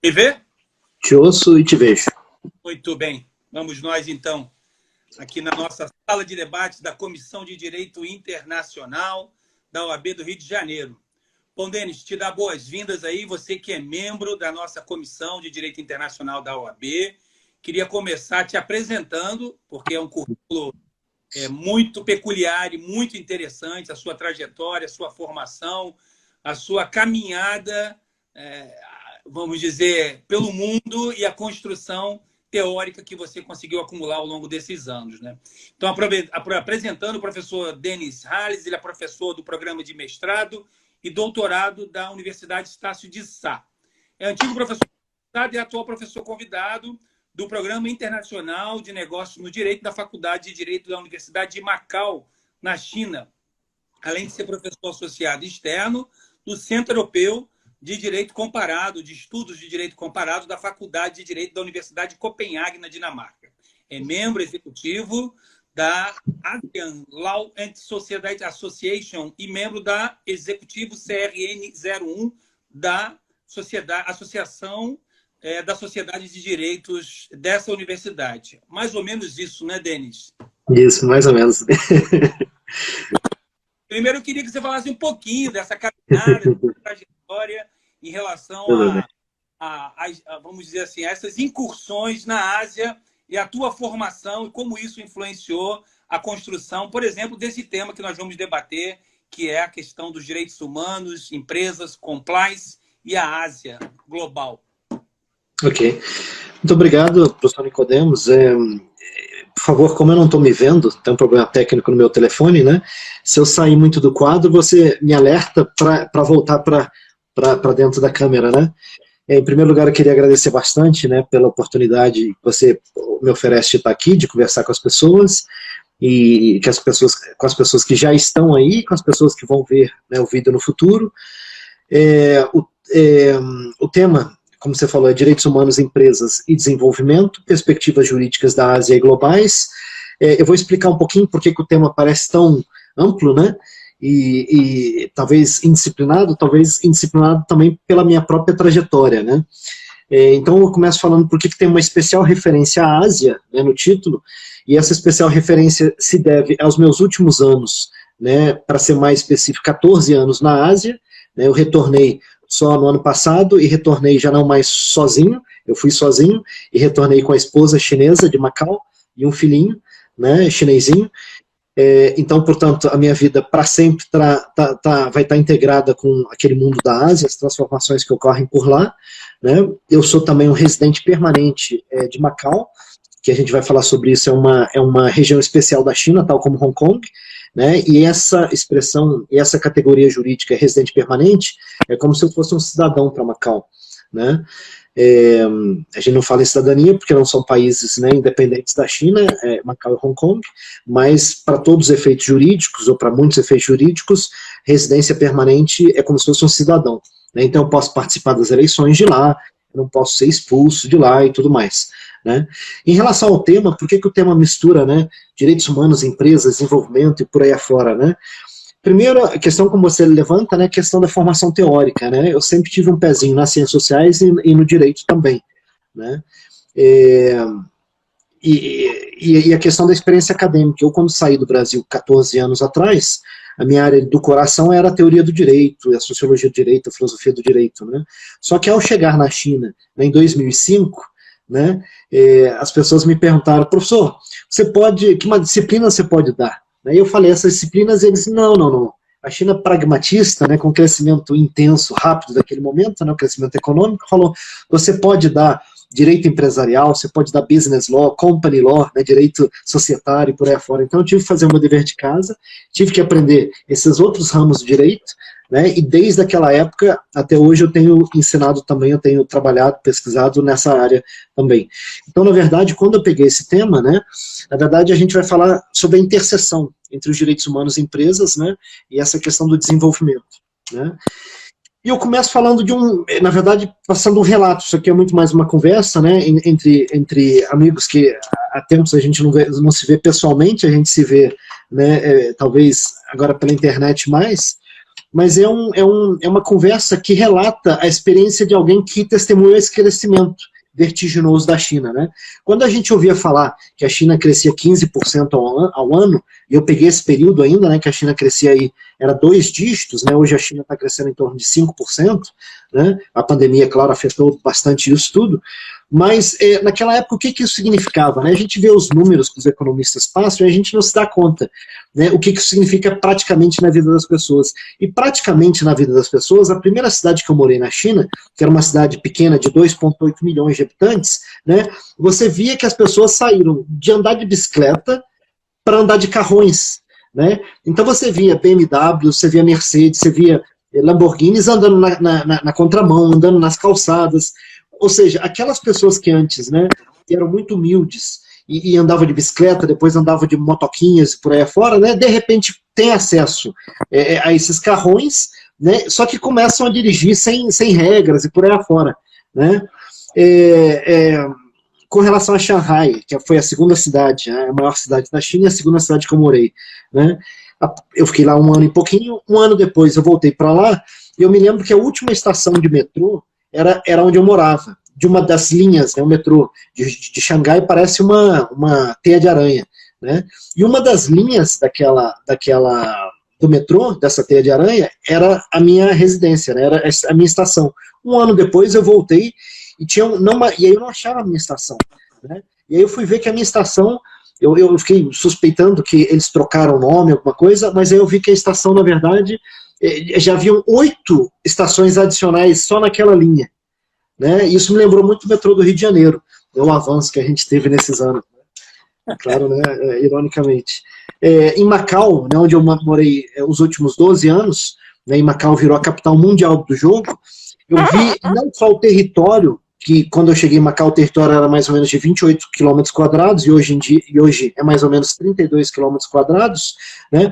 Me vê? Te ouço e te vejo. Muito bem. Vamos nós, então, aqui na nossa sala de debates da Comissão de Direito Internacional da OAB do Rio de Janeiro. Bom, Denis, te dá boas-vindas aí, você que é membro da nossa Comissão de Direito Internacional da OAB. Queria começar te apresentando, porque é um currículo muito peculiar e muito interessante, a sua trajetória, a sua formação, a sua caminhada, vamos dizer, pelo mundo e a construção teórica que você conseguiu acumular ao longo desses anos, né? Então, apresentando o professor Denis Halles, ele é professor do programa de mestrado e doutorado da Universidade Estácio de Sá. É antigo professor e atual professor convidado do Programa Internacional de Negócios no Direito da Faculdade de Direito da Universidade de Macau, na China, além de ser professor associado externo do Centro Europeu de Direito Comparado, de Estudos de Direito Comparado da Faculdade de Direito da Universidade de Copenhague, na Dinamarca. É membro executivo da ASEAN Law and Society Association e membro da Executivo CRN 01 da Associação da Sociedade de Direitos dessa universidade. Mais ou menos isso, né, Denis? Isso, mais ou menos. Primeiro, eu queria que você falasse um pouquinho dessa caminhada, dessa trajetória em relação vamos dizer assim, a essas incursões na Ásia e a tua formação e como isso influenciou a construção, por exemplo, desse tema que nós vamos debater, que é a questão dos direitos humanos, empresas, compliance e a Ásia global. Ok. Muito obrigado, professor Nicodemos. Por favor, como eu não estou me vendo, tem um problema técnico no meu telefone, né? Se eu sair muito do quadro, você me alerta para voltar para dentro da câmera, né? Em primeiro lugar, eu queria agradecer bastante, né, pela oportunidade que você me oferece de estar aqui, de conversar com as pessoas, e que com as pessoas que já estão aí, com as pessoas que vão ver, né, o vídeo no futuro. O tema, como você falou, é Direitos Humanos, Empresas e Desenvolvimento, Perspectivas Jurídicas da Ásia e Globais. Eu vou explicar um pouquinho por que o tema parece tão amplo, né? E talvez indisciplinado também pela minha própria trajetória, né? Então eu começo falando por que tem uma especial referência à Ásia, né, no título, e essa especial referência se deve aos meus últimos anos, né, para ser mais específico, 14 anos na Ásia, né, eu retornei só no ano passado e retornei já não mais sozinho, eu fui sozinho e retornei com a esposa chinesa de Macau e um filhinho, né, chinesinho. Então, portanto, a minha vida para sempre vai estar integrada com aquele mundo da Ásia, as transformações que ocorrem por lá, né. Eu sou também um residente permanente de Macau, que a gente vai falar sobre isso, é uma região especial da China, tal como Hong Kong, né, e essa expressão, e essa categoria jurídica residente permanente, é como se eu fosse um cidadão para Macau, né. A gente não fala em cidadania porque não são países, né, independentes da China, Macau e Hong Kong, mas para todos os efeitos jurídicos, ou para muitos efeitos jurídicos, residência permanente é como se fosse um cidadão, né, então eu posso participar das eleições de lá, eu não posso ser expulso de lá e tudo mais, né. Em relação ao tema, por que o tema mistura, né, direitos humanos, empresas, desenvolvimento e por aí afora, né? Primeiro, a questão como você levanta, né, a questão da formação teórica, né, eu sempre tive um pezinho nas ciências sociais e no direito também, né, e a questão da experiência acadêmica. Eu, quando saí do Brasil 14 anos atrás, a minha área do coração era a teoria do direito, a sociologia do direito, a filosofia do direito, né, só que ao chegar na China, né, em 2005, né, as pessoas me perguntaram, professor, que disciplina você pode dar? Aí eu falei essas disciplinas e eles, não. A China pragmatista, né, com crescimento intenso, rápido daquele momento, né, o crescimento econômico, falou, você pode dar direito empresarial, você pode dar business law, company law, né, direito societário e por aí afora. Então eu tive que fazer o meu dever de casa, tive que aprender esses outros ramos do direito, né, e desde aquela época até hoje eu tenho ensinado também, eu tenho trabalhado, pesquisado nessa área também. Então, na verdade, quando eu peguei esse tema, né, na verdade a gente vai falar sobre a interseção entre os direitos humanos e empresas, né, e essa questão do desenvolvimento, né. E eu começo falando na verdade, passando um relato, isso aqui é muito mais uma conversa, né, entre amigos que há tempos a gente não se vê pessoalmente, a gente se vê, né, talvez agora pela internet mais, mas é uma conversa que relata a experiência de alguém que testemunhou esse crescimento vertiginoso da China, né? Quando a gente ouvia falar que a China crescia 15% ao ano, e eu peguei esse período ainda, né, que a China crescia aí, era 2 dígitos, né? Hoje a China está crescendo em torno de 5%, né? A pandemia, claro, afetou bastante isso tudo, mas naquela época o que isso significava, né? A gente vê os números que os economistas passam e a gente não se dá conta, né, o que isso significa praticamente na vida das pessoas. E praticamente na vida das pessoas, a primeira cidade que eu morei na China, que era uma cidade pequena de 2,8 milhões de habitantes, né, você via que as pessoas saíram de andar de bicicleta para andar de carrões, né? Então você via BMW, você via Mercedes, você via Lamborghinis andando na contramão, andando nas calçadas, ou seja, aquelas pessoas que antes, né, eram muito humildes e andavam de bicicleta, depois andavam de motoquinhas por aí afora, né, de repente tem acesso a esses carrões, né, só que começam a dirigir sem regras e por aí afora, né. Com relação a Shanghai, que foi a segunda cidade, a maior cidade da China e a segunda cidade que eu morei, né, eu fiquei lá 1 ano e pouquinho, 1 ano depois eu voltei para lá, e eu me lembro que a última estação de metrô era onde eu morava, de uma das linhas, né, o metrô de Xangai parece uma teia de aranha, né, e uma das linhas do metrô, dessa teia de aranha, era a minha residência, né, era a minha estação. 1 ano depois eu voltei e aí eu não achava a minha estação, né, e aí eu fui ver que a minha estação, eu fiquei suspeitando que eles trocaram o nome, alguma coisa, mas aí eu vi que a estação, na verdade, já haviam 8 estações adicionais só naquela linha, né? Isso me lembrou muito o metrô do Rio de Janeiro, o avanço que a gente teve nesses anos, claro, né, ironicamente. Em Macau, né, onde eu morei os últimos 12 anos, né, e Macau virou a capital mundial do jogo, eu vi não só o território, que quando eu cheguei em Macau o território era mais ou menos de 28 quilômetros quadrados, e hoje é mais ou menos 32 quilômetros quadrados, né?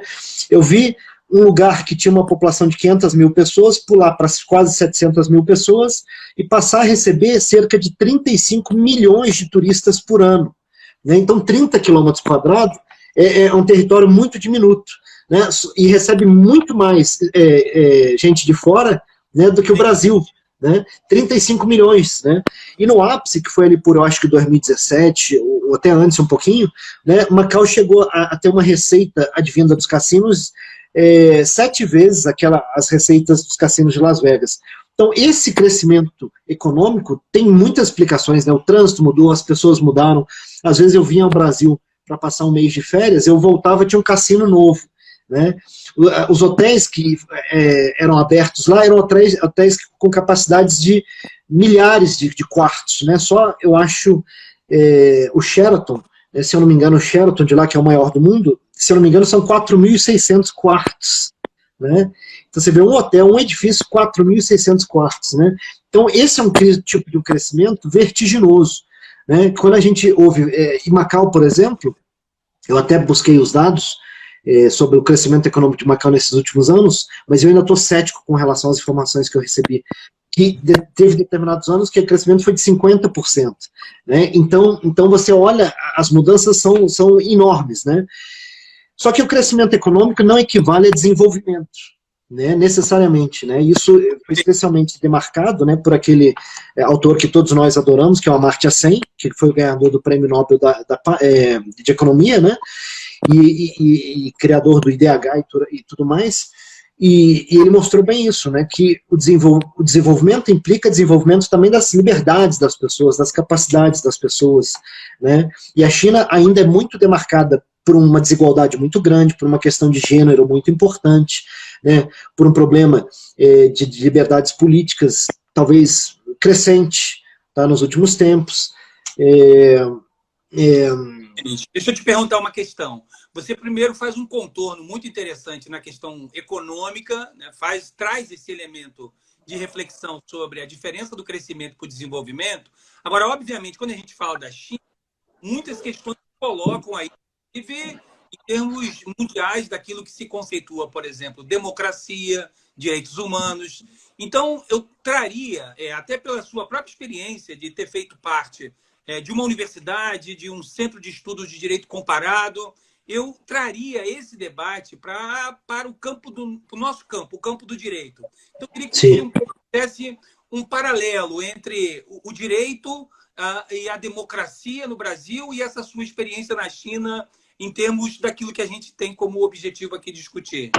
Eu vi um lugar que tinha uma população de 500 mil pessoas, pular para quase 700 mil pessoas, e passar a receber cerca de 35 milhões de turistas por ano, né? Então 30 quilômetros quadrados é um território muito diminuto, né? E recebe muito mais gente de fora, né, do que o Brasil, né? 35 milhões, né? E no ápice, que foi ali por, eu acho que 2017, ou até antes um pouquinho, né, Macau chegou a ter uma receita advinda dos cassinos 7 vezes as receitas dos cassinos de Las Vegas. Então, esse crescimento econômico tem muitas explicações, né? O trânsito mudou, as pessoas mudaram. Às vezes eu vinha ao Brasil para passar um mês de férias, eu voltava, tinha um cassino novo, né? Os hotéis que eram abertos lá eram hotéis com capacidades de milhares de quartos, né? Só, eu acho, o Sheraton, se eu não me engano, o Sheraton de lá, que é o maior do mundo, se eu não me engano, são 4.600 quartos, né? Então você vê um hotel, um edifício, 4.600 quartos, né? Então esse é um tipo de crescimento vertiginoso, né? Quando a gente ouve, em Macau, por exemplo, eu até busquei os dados sobre o crescimento econômico de Macau nesses últimos anos, mas eu ainda estou cético com relação às informações que eu recebi, que teve determinados anos que o crescimento foi de 50%, né? Então você olha, as mudanças são enormes, né? Só que o crescimento econômico não equivale a desenvolvimento, né, necessariamente, né? Isso foi especialmente demarcado, né, por aquele autor que todos nós adoramos, que é o Amartya Sen, que foi o ganhador do Prêmio Nobel de Economia, né, e criador do IDH e tudo mais, e ele mostrou bem isso, né, que o desenvolvimento implica desenvolvimento também das liberdades das pessoas, das capacidades das pessoas, né, e a China ainda é muito demarcada por uma desigualdade muito grande, por uma questão de gênero muito importante, né, por um problema de liberdades políticas, talvez crescente, tá, nos últimos tempos. Deixa eu te perguntar uma questão. Você primeiro faz um contorno muito interessante na questão econômica, né, traz esse elemento de reflexão sobre a diferença do crescimento para o desenvolvimento. Agora, obviamente, quando a gente fala da China, muitas questões colocam aí, em termos mundiais, daquilo que se conceitua, por exemplo, democracia, direitos humanos. Então, eu traria, até pela sua própria experiência de ter feito parte de uma universidade, de um centro de estudos de direito comparado, eu traria esse debate para o nosso campo, o campo do direito. Então, eu queria que você fizesse um paralelo entre o direito e a democracia no Brasil e essa sua experiência na China em termos daquilo que a gente tem como objetivo aqui discutir.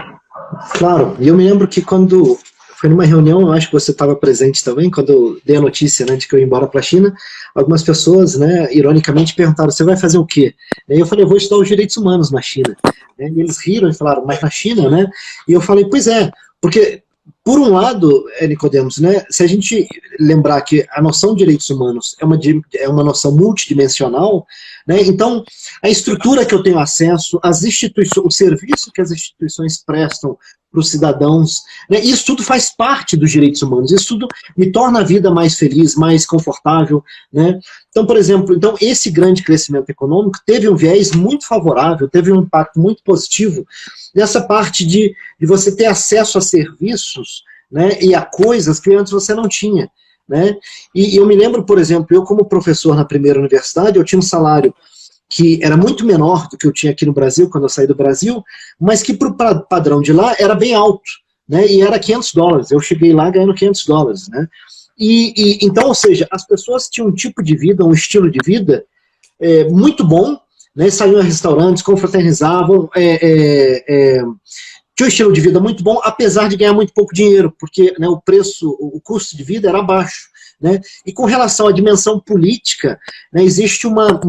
Claro, e eu me lembro que quando foi numa reunião, eu acho que você estava presente também, quando eu dei a notícia, né, de que eu ia embora para a China, algumas pessoas, né, ironicamente perguntaram, você vai fazer o quê? E eu falei, eu vou estudar os direitos humanos na China. E eles riram e falaram, mas na China, né? E eu falei, pois é, porque, por um lado, Nicodemos, né, se a gente lembrar que a noção de direitos humanos é uma noção multidimensional, né, então a estrutura que eu tenho acesso, as instituições, o serviço que as instituições prestam para os cidadãos, né, isso tudo faz parte dos direitos humanos, isso tudo me torna a vida mais feliz, mais confortável, né? Então, por exemplo, esse grande crescimento econômico teve um viés muito favorável, teve um impacto muito positivo nessa parte de você ter acesso a serviços, né, e a coisas que antes você não tinha, né? E eu me lembro, por exemplo, eu como professor na primeira universidade, eu tinha um salário que era muito menor do que eu tinha aqui no Brasil, quando eu saí do Brasil, mas que para o padrão de lá era bem alto, né? E era $500, eu cheguei lá ganhando $500, né? Então, ou seja, as pessoas tinham um tipo de vida, um estilo de vida muito bom, né? Saíam a restaurantes, confraternizavam, tinha um estilo de vida muito bom, apesar de ganhar muito pouco dinheiro, porque, né, o custo de vida era baixo, né? E com relação à dimensão política, né, existe uma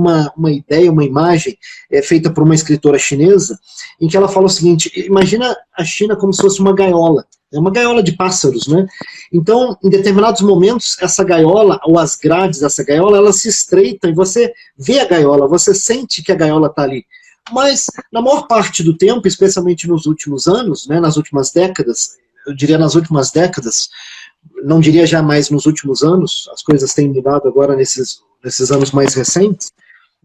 ideia, uma imagem feita por uma escritora chinesa, em que ela fala o seguinte, imagina a China como se fosse uma gaiola de pássaros, né? Então, em determinados momentos, essa gaiola, ou as grades dessa gaiola, elas se estreitam, e você vê a gaiola, você sente que a gaiola está ali. Mas, na maior parte do tempo, especialmente nos últimos anos, né, nas últimas décadas, eu diria nas últimas décadas, não diria já mais nos últimos anos, as coisas têm mudado agora nesses anos mais recentes,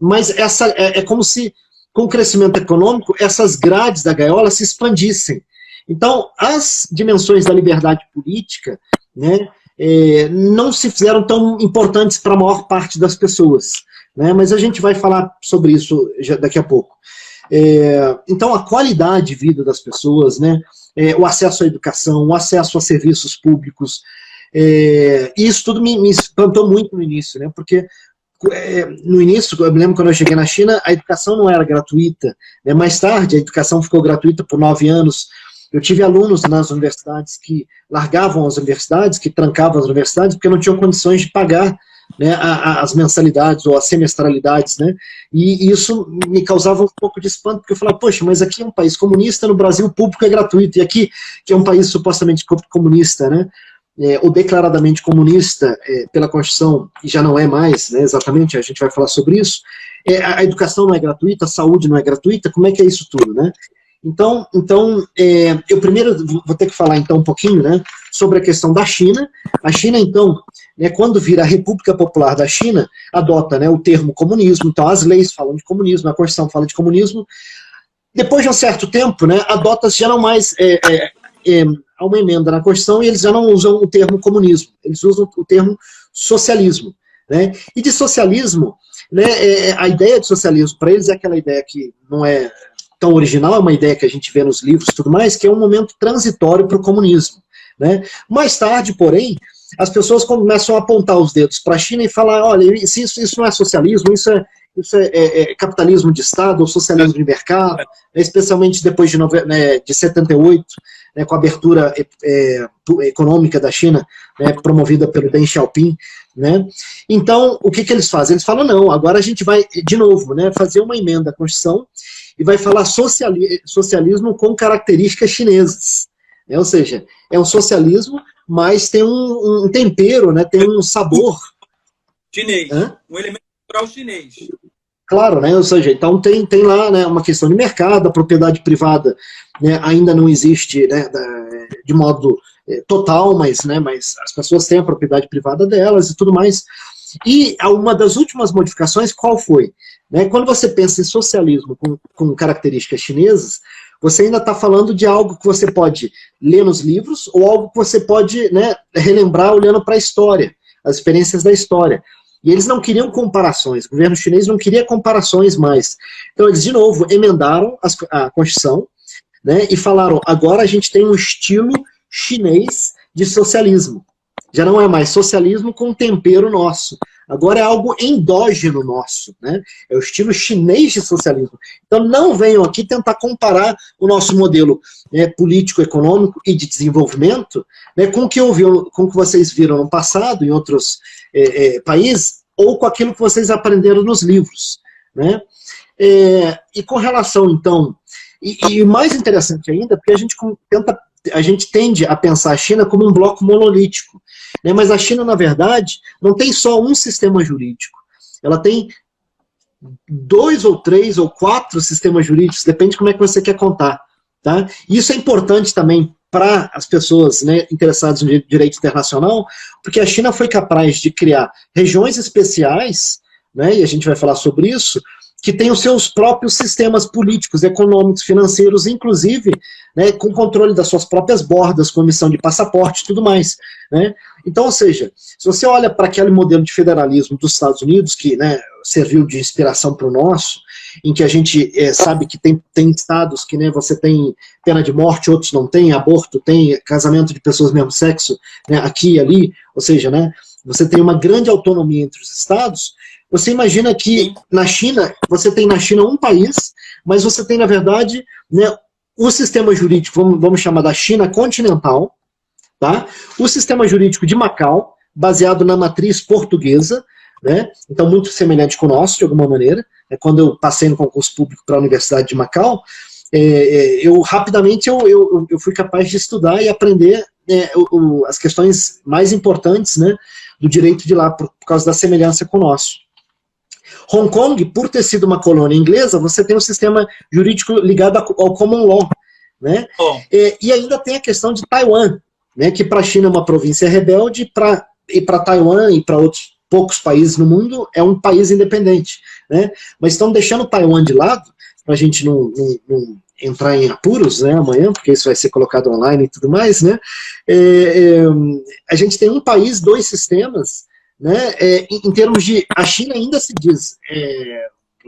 mas é como se, com o crescimento econômico, essas grades da gaiola se expandissem. Então, as dimensões da liberdade política, né, não se fizeram tão importantes para a maior parte das pessoas, né, mas a gente vai falar sobre isso daqui a pouco. Então, a qualidade de vida das pessoas, né, o acesso à educação, o acesso a serviços públicos, isso tudo me espantou muito no início, né, porque no início, eu me lembro quando eu cheguei na China, a educação não era gratuita, né, mais tarde a educação ficou gratuita por 9 anos, eu tive alunos nas universidades que largavam as universidades, que trancavam as universidades, porque não tinham condições de pagar, né, as mensalidades ou as semestralidades, né, e isso me causava um pouco de espanto, porque eu falava, poxa, mas aqui é um país comunista, no Brasil o público é gratuito, e aqui, que é um país supostamente comunista, né, ou declaradamente comunista pela Constituição, e já não é mais, né, exatamente, a gente vai falar sobre isso, a educação não é gratuita, a saúde não é gratuita, como é que é isso tudo, né? Então eu primeiro vou ter que falar então um pouquinho, né, sobre a questão da China. A China, então, né, quando vira a República Popular da China, adota, né, o termo comunismo, então as leis falam de comunismo, a Constituição fala de comunismo. Depois de um certo tempo, né, adota-se já não mais há uma emenda na Constituição e eles já não usam o termo comunismo, eles usam o termo socialismo, né? E de socialismo, né, a ideia de socialismo para eles é aquela ideia que não é tão original, é uma ideia que a gente vê nos livros e tudo mais, que é um momento transitório para o comunismo, né? Mais tarde, porém, as pessoas começam a apontar os dedos para a China e falar, olha, isso não é socialismo, isso é capitalismo de Estado ou socialismo de mercado, né, especialmente depois de 78, né, com a abertura econômica da China, né, promovida pelo Deng Xiaoping, né? Então, o que eles fazem? Eles falam, não, agora a gente vai, de novo, né, fazer uma emenda à Constituição e vai falar socialismo com características chinesas, né? Ou seja, é um socialismo, mas tem um tempero, né, tem um sabor chinês, um elemento cultural chinês. Claro, né? Ou seja, então tem lá, né, uma questão de mercado, a propriedade privada, né, ainda não existe, né, de modo total, mas as pessoas têm a propriedade privada delas e tudo mais. E uma das últimas modificações, qual foi? Né, quando você pensa em socialismo com características chinesas, você ainda está falando de algo que você pode ler nos livros ou algo que você pode, né, relembrar olhando para a história, as experiências da história. E eles não queriam comparações, o governo chinês não queria comparações mais. Então eles, de novo, emendaram a Constituição, né, e falaram, agora a gente tem um estilo chinês de socialismo. Já não é mais socialismo com tempero nosso. Agora é algo endógeno nosso, né? É o estilo chinês de socialismo. Então não venham aqui tentar comparar o nosso modelo, né, político-econômico e de desenvolvimento, né, com o que com o que vocês viram no passado, em outros países, ou com aquilo que vocês aprenderam nos livros, né? E com relação, então, e mais interessante ainda, porque a gente tende a pensar a China como um bloco monolítico, né? Mas a China, na verdade, não tem só um sistema jurídico. Ela tem 2 ou 3 ou 4 sistemas jurídicos, depende de como é que você quer contar. Tá? E isso é importante também para as pessoas, né, interessadas no direito internacional, porque a China foi capaz de criar regiões especiais, né, e a gente vai falar sobre isso, que têm os seus próprios sistemas políticos, econômicos, financeiros, inclusive, né, com controle das suas próprias bordas, com emissão de passaporte e tudo mais. Né? Então, ou seja, se você olha para aquele modelo de federalismo dos Estados Unidos, que, né, serviu de inspiração para o nosso, em que a gente sabe que tem estados que, né, você tem pena de morte, outros não tem, aborto tem, casamento de pessoas do mesmo sexo, né, aqui e ali, ou seja, né, você tem uma grande autonomia entre os estados. Você imagina que na China, você tem na China um país, mas você tem, na verdade, né, o sistema jurídico, vamos chamar da China continental, tá? O sistema jurídico de Macau, baseado na matriz portuguesa, né? Então muito semelhante com o nosso, de alguma maneira. Quando eu passei no concurso público para a Universidade de Macau, eu rapidamente eu fui capaz de estudar e aprender as questões mais importantes, né, do direito de lá, por causa da semelhança com o nosso. Hong Kong, por ter sido uma colônia inglesa, você tem um sistema jurídico ligado ao common law, né? E ainda tem a questão de Taiwan, né, que para a China é uma província rebelde, e para Taiwan e para outros poucos países no mundo é um país independente, né? Mas estão deixando Taiwan de lado, para a gente não entrar em apuros, né, amanhã, porque isso vai ser colocado online e tudo mais, né? A gente tem um país, 2 sistemas, né? Em termos de, a China ainda se diz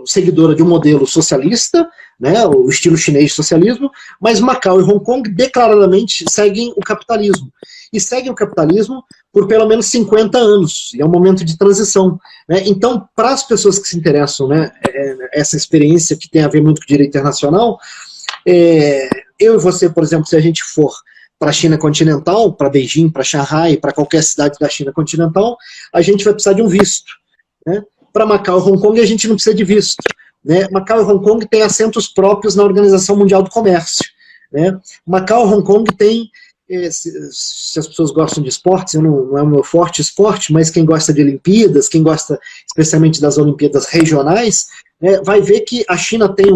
seguidora de um modelo socialista, né, o estilo chinês de socialismo, mas Macau e Hong Kong declaradamente seguem o capitalismo. E seguem o capitalismo por pelo menos 50 anos, e é um momento de transição. Né? Então, para as pessoas que se interessam, né, essa experiência que tem a ver muito com o direito internacional, eu e você, por exemplo, se a gente for para a China continental, para Beijing, para Shanghai, para qualquer cidade da China continental, a gente vai precisar de um visto. Né? Para Macau e Hong Kong, a gente não precisa de visto. Né? Macau e Hong Kong têm assentos próprios na Organização Mundial do Comércio. Né? Macau e Hong Kong têm, se as pessoas gostam de esportes, não é o meu forte esporte, mas quem gosta de Olimpíadas, quem gosta especialmente das Olimpíadas regionais, vai ver que a China tem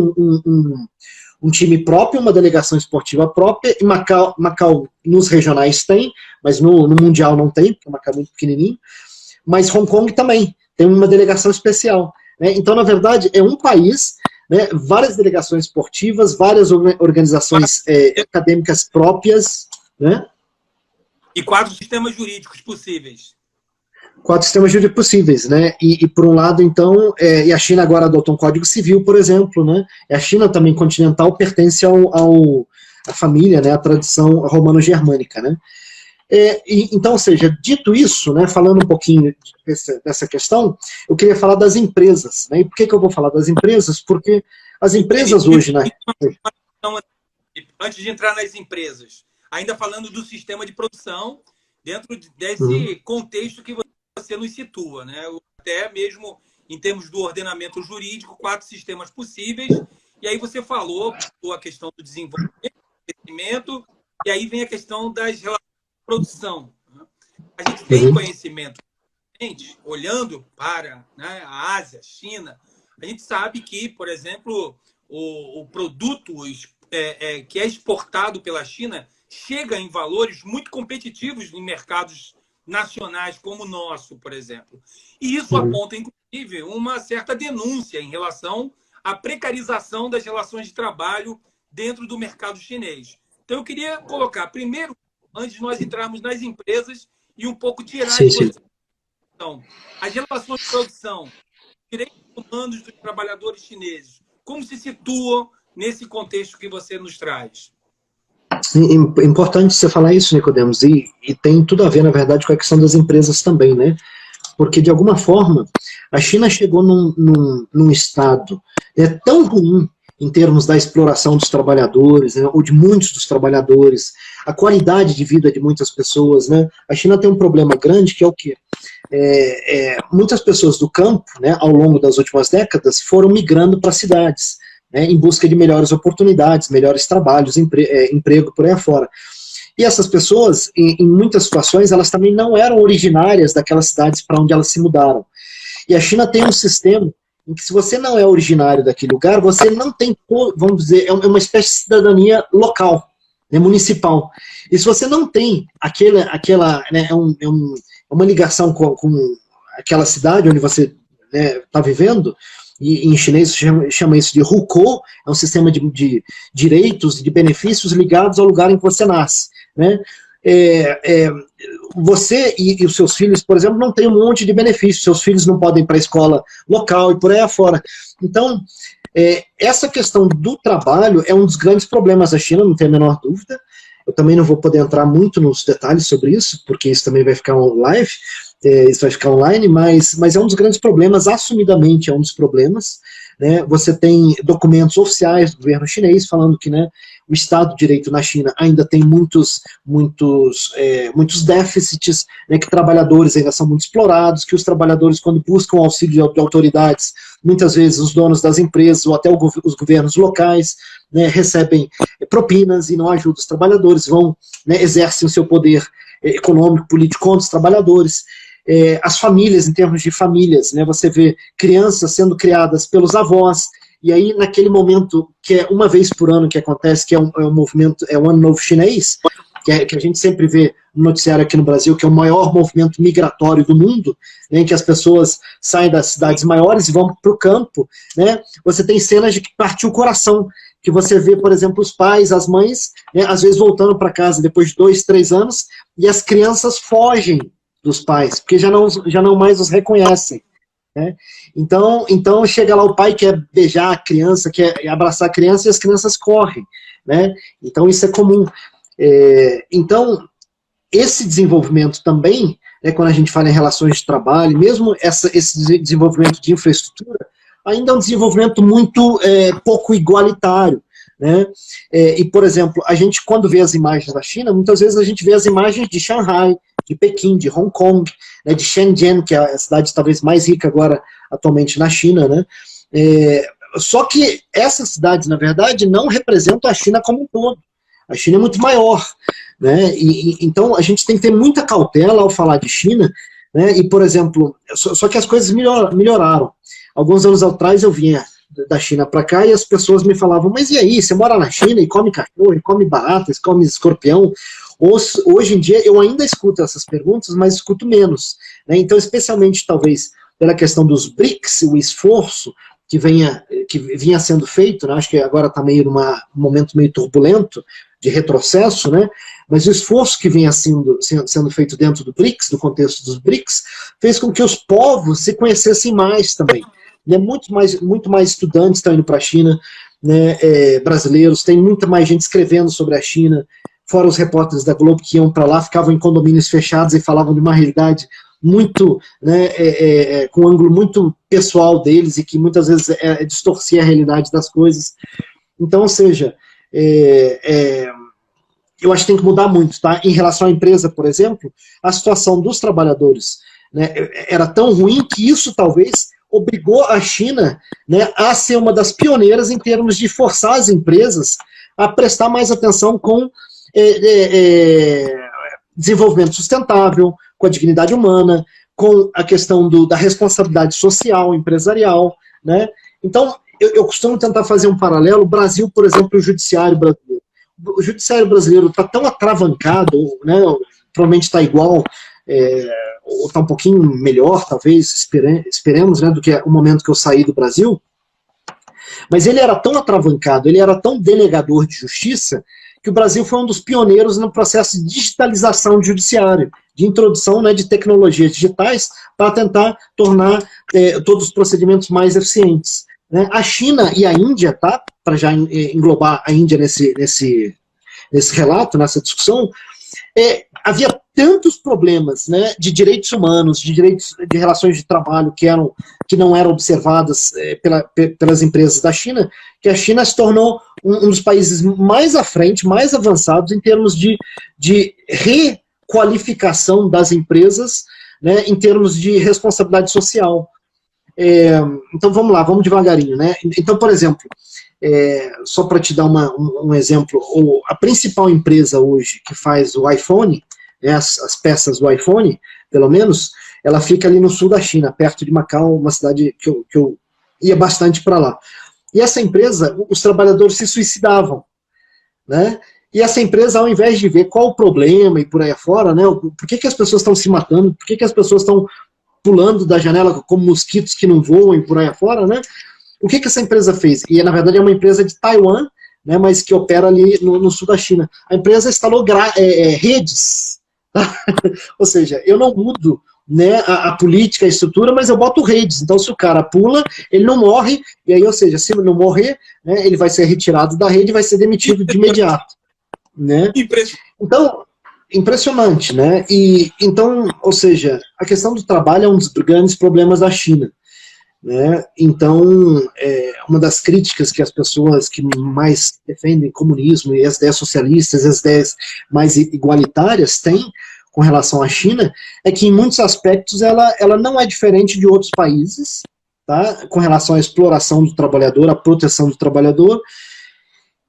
um time próprio, uma delegação esportiva própria, e Macau nos regionais tem, mas no Mundial não tem, porque Macau é muito pequenininho, mas Hong Kong também tem uma delegação especial. Né? Então, na verdade, é um país, né, várias delegações esportivas, várias organizações acadêmicas próprias, né? E 4 sistemas jurídicos possíveis. 4 sistemas jurídicos possíveis, né? E por um lado, então, e a China agora adotou um Código Civil, por exemplo, né? A China também continental pertence à família, né? A tradição romano-germânica, né? Então, ou seja, dito isso, né? Falando um pouquinho dessa questão, eu queria falar das empresas, né? E por que eu vou falar das empresas? Porque as empresas hoje, né? Antes de entrar nas empresas, ainda falando do sistema de produção, dentro desse contexto que você nos situa, né? Até mesmo em termos do ordenamento jurídico, 4 sistemas possíveis, e aí você falou a questão do desenvolvimento, do crescimento, e aí vem a questão das relações de produção. Né? A gente tem conhecimento, olhando para, né, a Ásia, a China, a gente sabe que, por exemplo, o produto que é exportado pela China chega em valores muito competitivos em mercados nacionais como o nosso, por exemplo. E isso aponta, inclusive, uma certa denúncia em relação à precarização das relações de trabalho dentro do mercado chinês. Então, eu queria colocar, primeiro, antes de nós entrarmos nas empresas, e um pouco tirar de você Então, as relações de produção, direitos humanos dos trabalhadores chineses, como se situam nesse contexto que você nos traz? Importante você falar isso, Nicodemos, e tem tudo a ver, na verdade, com a questão das empresas também, né? Porque, de alguma forma, a China chegou num estado tão ruim em termos da exploração dos trabalhadores, né, ou de muitos dos trabalhadores, a qualidade de vida de muitas pessoas, né? A China tem um problema grande, que é o quê? Muitas pessoas do campo, né, ao longo das últimas décadas, foram migrando para cidades, né, em busca de melhores oportunidades, melhores trabalhos, emprego por aí afora. E essas pessoas, em muitas situações, elas também não eram originárias daquelas cidades para onde elas se mudaram. E a China tem um sistema em que, se você não é originário daquele lugar, você não tem, vamos dizer, é uma espécie de cidadania local, né, municipal. E se você não tem né, uma ligação com aquela cidade onde você está vivendo, e em chinês chama isso de hukou, é um sistema de direitos e de benefícios ligados ao lugar em que você nasce, né? Você e os seus filhos, por exemplo, não têm um monte de benefícios, seus filhos não podem ir para a escola local e por aí afora. Então, essa questão do trabalho é um dos grandes problemas da China, não tem a menor dúvida. Eu também não vou poder entrar muito nos detalhes sobre isso, porque isso também vai ficar live, isso vai ficar online, mas é um dos grandes problemas, assumidamente é um dos problemas, né? Você tem documentos oficiais do governo chinês falando que, né, o Estado de Direito na China ainda tem muitos déficits, né, que trabalhadores ainda são muito explorados, que os trabalhadores, quando buscam auxílio de autoridades, muitas vezes os donos das empresas ou até os governos locais, né, recebem propinas e não ajudam os trabalhadores, né, exercem o seu poder econômico, político contra os trabalhadores. As famílias, em termos de famílias, né, você vê crianças sendo criadas pelos avós, e aí naquele momento, que é uma vez por ano que acontece, que é um movimento, é o Ano Novo Chinês, que a gente sempre vê no noticiário aqui no Brasil, que é o maior movimento migratório do mundo, né, em que as pessoas saem das cidades maiores e vão para o campo, né, você tem cenas de que partiu o coração, que você vê, por exemplo, os pais, as mães, né, às vezes voltando para casa depois de 2, 3 anos, e as crianças fogem dos pais, porque já não mais os reconhecem, né? Então chega lá o pai, quer beijar a criança, quer abraçar a criança, e as crianças correm, né? Então isso é comum. Então, esse desenvolvimento também, né, quando a gente fala em relações de trabalho, mesmo esse desenvolvimento de infraestrutura, ainda é um desenvolvimento muito pouco igualitário, né? E, por exemplo, a gente, quando vê as imagens da China, muitas vezes a gente vê as imagens de Shanghai, de Pequim, de Hong Kong, né, de Shenzhen, que é a cidade talvez mais rica agora, atualmente, na China, né? Só que essas cidades, na verdade, não representam a China como um todo. A China é muito maior, né? Então, a gente tem que ter muita cautela ao falar de China, né? E, por exemplo, só que as coisas melhoraram. Alguns anos atrás eu vinha da China para cá e as pessoas me falavam, mas e aí, você mora na China e come cachorro, e come barata, e come escorpião? Hoje em dia eu ainda escuto essas perguntas, mas escuto menos, né? Então, especialmente talvez pela questão dos BRICS, o esforço que vinha sendo feito, né? Acho que agora está meio num momento meio turbulento de retrocesso, né? Mas o esforço que vinha sendo feito dentro do BRICS, do contexto dos BRICS, fez com que os povos se conhecessem mais também, né? Muito mais estudantes estão indo para a China, né? Brasileiros, tem muita mais gente escrevendo sobre a China, fora os repórteres da Globo que iam para lá, ficavam em condomínios fechados e falavam de uma realidade muito, né, com um ângulo muito pessoal deles e que muitas vezes distorcia a realidade das coisas. Então, ou seja, eu acho que tem que mudar muito, tá? Em relação à empresa, por exemplo, a situação dos trabalhadores, né, era tão ruim que isso talvez obrigou a China, né, a ser uma das pioneiras em termos de forçar as empresas a prestar mais atenção com desenvolvimento sustentável, com a dignidade humana, com a questão da responsabilidade social, empresarial, né? Então, eu costumo tentar fazer um paralelo, o Brasil, por exemplo, o judiciário brasileiro. O judiciário brasileiro está tão atravancado, né, provavelmente está igual, ou está um pouquinho melhor, talvez, esperemos, né, do que o momento que eu saí do Brasil, mas ele era tão atravancado, ele era tão denegador de justiça, que o Brasil foi um dos pioneiros no processo de digitalização do judiciário, de introdução, né, de tecnologias digitais para tentar tornar todos os procedimentos mais eficientes. Né? A China e a Índia, tá? Para já englobar a Índia nesse relato, nessa discussão, havia tantos problemas, né, de direitos humanos, de relações de trabalho que não eram observadas pelas empresas da China, que a China se tornou um dos países mais à frente, mais avançados em termos de requalificação das empresas, né, em termos de responsabilidade social. Então vamos lá, vamos devagarinho, né? Então, por exemplo, só para te dar um exemplo, a principal empresa hoje que faz o iPhone, né, as peças do iPhone, pelo menos, ela fica ali no sul da China, perto de Macau, uma cidade que eu ia bastante para lá. E essa empresa, os trabalhadores se suicidavam, né? E essa empresa, ao invés de ver qual o problema e por aí afora, né, por que as pessoas estão se matando, por que as pessoas estão pulando da janela como mosquitos que não voam e por aí afora, né? O que essa empresa fez? E, na verdade, é uma empresa de Taiwan, né, mas que opera ali no sul da China. A empresa instalou redes. Tá? Ou seja, eu não mudo, né, a política, a estrutura, mas eu boto redes. Então, se o cara pula, ele não morre, e aí, ou seja, se ele não morrer, né, ele vai ser retirado da rede e vai ser demitido de imediato. Né? Então, impressionante, né? E, então, ou seja, a questão do trabalho é um dos grandes problemas da China. Né? Então, uma das críticas que as pessoas que mais defendem comunismo e as ideias socialistas, as ideias mais igualitárias têm com relação à China, é que em muitos aspectos ela não é diferente de outros países, tá? Com relação à exploração do trabalhador, à proteção do trabalhador,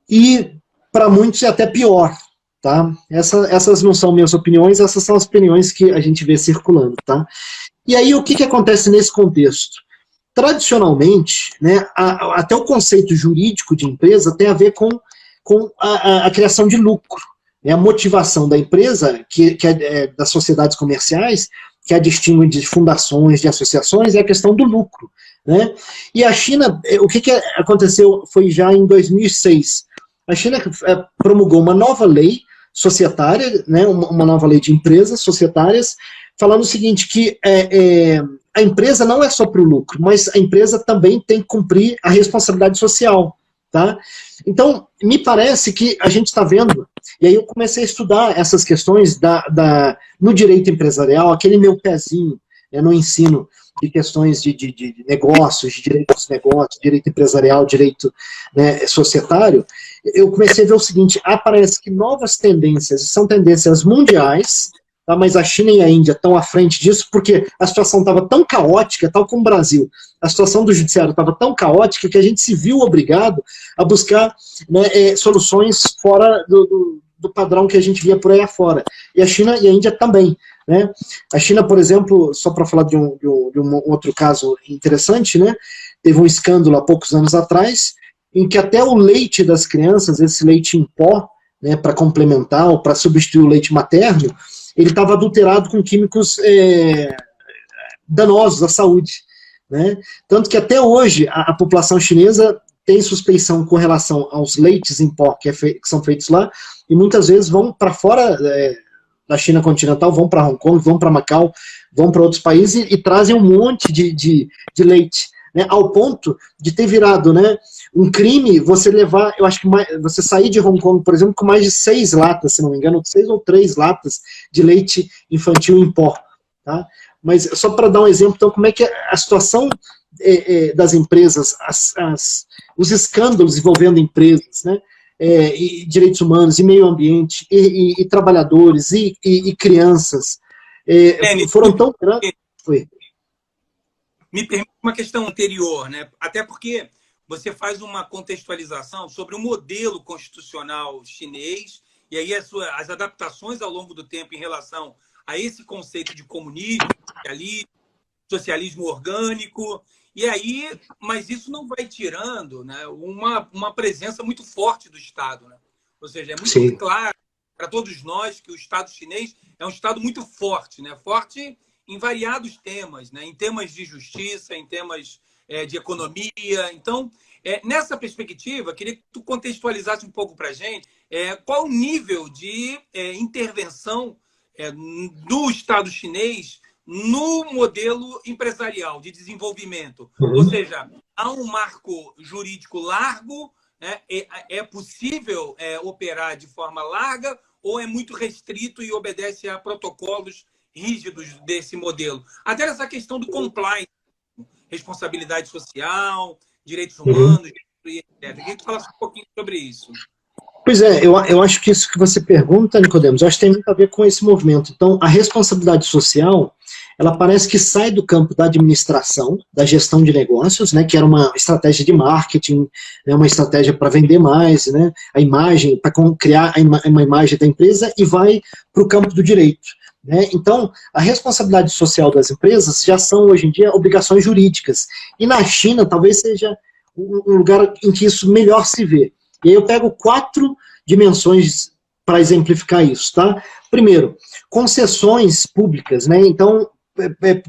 e para muitos é até pior. Tá? Essas não são minhas opiniões, essas são as opiniões que a gente vê circulando. Tá? E aí o que acontece nesse contexto? Tradicionalmente, né, até o conceito jurídico de empresa tem a ver com a criação de lucro. Né, a motivação da empresa, que é das sociedades comerciais, que a distingue de fundações, de associações, é a questão do lucro. Né? E a China, o que aconteceu foi já em 2006. A China promulgou uma nova lei societária, né, uma nova lei de empresas societárias, falando o seguinte, que a empresa não é só para o lucro, mas a empresa também tem que cumprir a responsabilidade social. Tá? Então, me parece que a gente está vendo, e aí eu comecei a estudar essas questões no direito empresarial, aquele meu pezinho, né, no ensino de questões de negócios, de direito dos negócios, direito empresarial, direito, né, societário, eu comecei a ver o seguinte, parece que novas tendências, são tendências mundiais, tá, mas a China e a Índia estão à frente disso, porque a situação estava tão caótica, tal como o Brasil, a situação do judiciário estava tão caótica que a gente se viu obrigado a buscar, né, soluções fora do padrão que a gente via por aí afora. E a China e a Índia também. Né? A China, por exemplo, só para falar de um outro caso interessante, né, teve um escândalo há poucos anos atrás, em que até o leite das crianças, esse leite em pó, né, para complementar ou para substituir o leite materno, ele estava adulterado com químicos danosos à saúde. Né? Tanto que até hoje a população chinesa tem suspeição com relação aos leites em pó que são feitos lá, e muitas vezes vão para fora da China continental, vão para Hong Kong, vão para Macau, vão para outros países e trazem um monte de leite, né, ao ponto de ter virado, né, um crime você levar, eu acho que você sair de Hong Kong, por exemplo, com mais de 6 latas, se não me engano, 6 ou 3 latas de leite infantil em pó. Tá? Mas só para dar um exemplo, então, como é que a situação das empresas, os escândalos envolvendo empresas, né, e direitos humanos, e meio ambiente, e trabalhadores, e crianças, foram tão grandes. Me permite uma questão anterior, né? Até porque você faz uma contextualização sobre o modelo constitucional chinês e aí as adaptações ao longo do tempo em relação a esse conceito de comunismo, socialismo orgânico, e aí, mas isso não vai tirando, né, uma presença muito forte do Estado. Né? Ou seja, é muito claro para todos nós que o Estado chinês é um Estado muito forte, né? Forte em variados temas, né? Em temas de justiça, em temas de economia. Então, nessa perspectiva, queria que tu contextualizasse um pouco para a gente qual o nível de intervenção do Estado chinês no modelo empresarial de desenvolvimento. Uhum. Ou seja, há um marco jurídico largo, né? É possível operar de forma larga ou é muito restrito e obedece a protocolos rígidos desse modelo? Até essa questão do compliance, responsabilidade social, direitos humanos, etc. Queria que falasse um pouquinho sobre isso. Pois é, eu acho que isso que você pergunta, Nicodemos, eu acho que tem muito a ver com esse movimento. Então, a responsabilidade social, ela parece que sai do campo da administração, da gestão de negócios, né, que era uma estratégia de marketing, né, uma estratégia para vender mais, né, a imagem, para criar uma imagem da empresa, e vai para o campo do direito. Né? Então, a responsabilidade social das empresas já são, hoje em dia, obrigações jurídicas. E na China, talvez seja um lugar em que isso melhor se vê. E aí eu pego 4 dimensões para exemplificar isso, tá? Primeiro, concessões públicas, né? Então,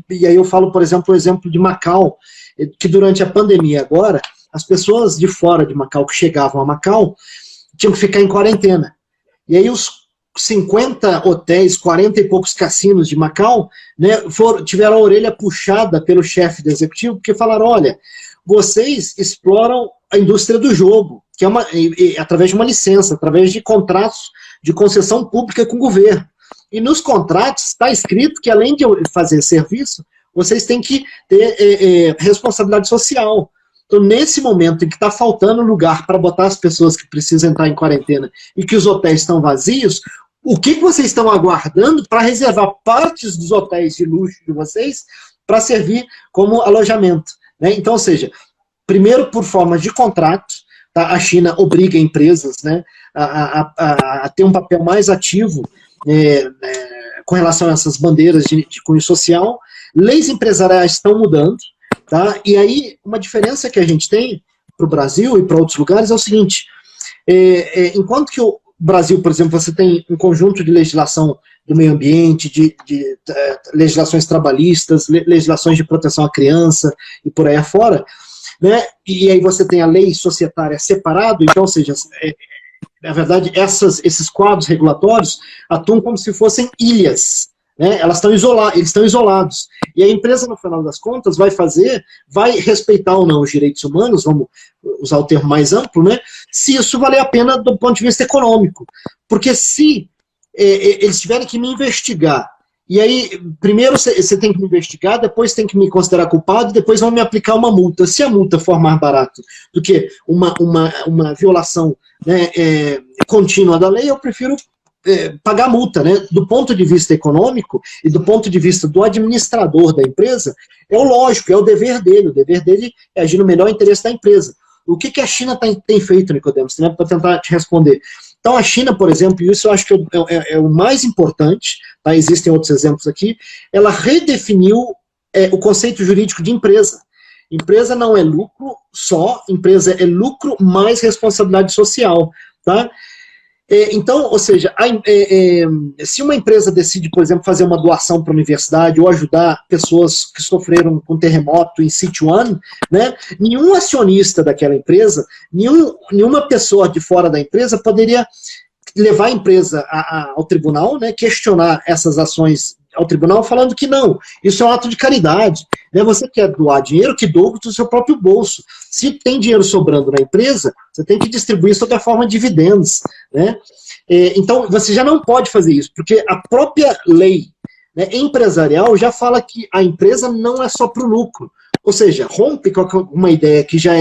e aí eu falo, por exemplo, o exemplo de Macau, que durante a pandemia agora, as pessoas de fora de Macau que chegavam a Macau tinham que ficar em quarentena. E aí os 50 hotéis, 40 e poucos cassinos de Macau, né, tiveram a orelha puxada pelo chefe do executivo, porque falaram, olha, vocês exploram a indústria do jogo, que é através de uma licença, através de contratos de concessão pública com o governo. E nos contratos está escrito que, além de fazer serviço, vocês têm que ter responsabilidade social. Então, nesse momento em que está faltando lugar para botar as pessoas que precisam entrar em quarentena e que os hotéis estão vazios, o que vocês estão aguardando para reservar partes dos hotéis de luxo de vocês para servir como alojamento? Né? Então, ou seja, primeiro por forma de contrato, tá? A China obriga empresas, né, a ter um papel mais ativo com relação a essas bandeiras de cunho social. Leis empresariais estão mudando, tá? E aí uma diferença que a gente tem para o Brasil e para outros lugares é o seguinte, enquanto que o Brasil, por exemplo, você tem um conjunto de legislação do meio ambiente, de legislações trabalhistas, legislações de proteção à criança e por aí afora, né? E aí você tem a lei societária separado, então, ou seja, na verdade, esses quadros regulatórios atuam como se fossem ilhas, né? Eles estão isolados. E a empresa, no final das contas, vai respeitar ou não os direitos humanos, vamos usar o termo mais amplo, né? Se isso valer a pena do ponto de vista econômico. Porque se eles tiverem que me investigar, e aí, primeiro você tem que me investigar, depois tem que me considerar culpado, depois vão me aplicar uma multa. Se a multa for mais barato do que uma violação, né, contínua da lei, eu prefiro pagar multa, né? Do ponto de vista econômico e do ponto de vista do administrador da empresa, é o lógico, é o dever dele é agir no melhor interesse da empresa. O que a China tem feito, Nicodemos, né, para tentar te responder? Então a China, por exemplo, e isso eu acho que é o mais importante, tá? Existem outros exemplos aqui, ela redefiniu o conceito jurídico de empresa. Empresa não é lucro só, empresa é lucro mais responsabilidade social, tá? Então, ou seja, se uma empresa decide, por exemplo, fazer uma doação para a universidade ou ajudar pessoas que sofreram com terremoto em Sichuan, né, nenhum acionista daquela empresa, nenhuma pessoa de fora da empresa poderia levar a empresa ao tribunal, né, questionar essas ações ao tribunal falando que não, isso é um ato de caridade. Né? Você quer doar dinheiro, que doa do seu próprio bolso. Se tem dinheiro sobrando na empresa, você tem que distribuir isso da forma de dividendos. Né? Então, você já não pode fazer isso, porque a própria lei, né, empresarial já fala que a empresa não é só para o lucro. Ou seja, rompe com uma ideia que já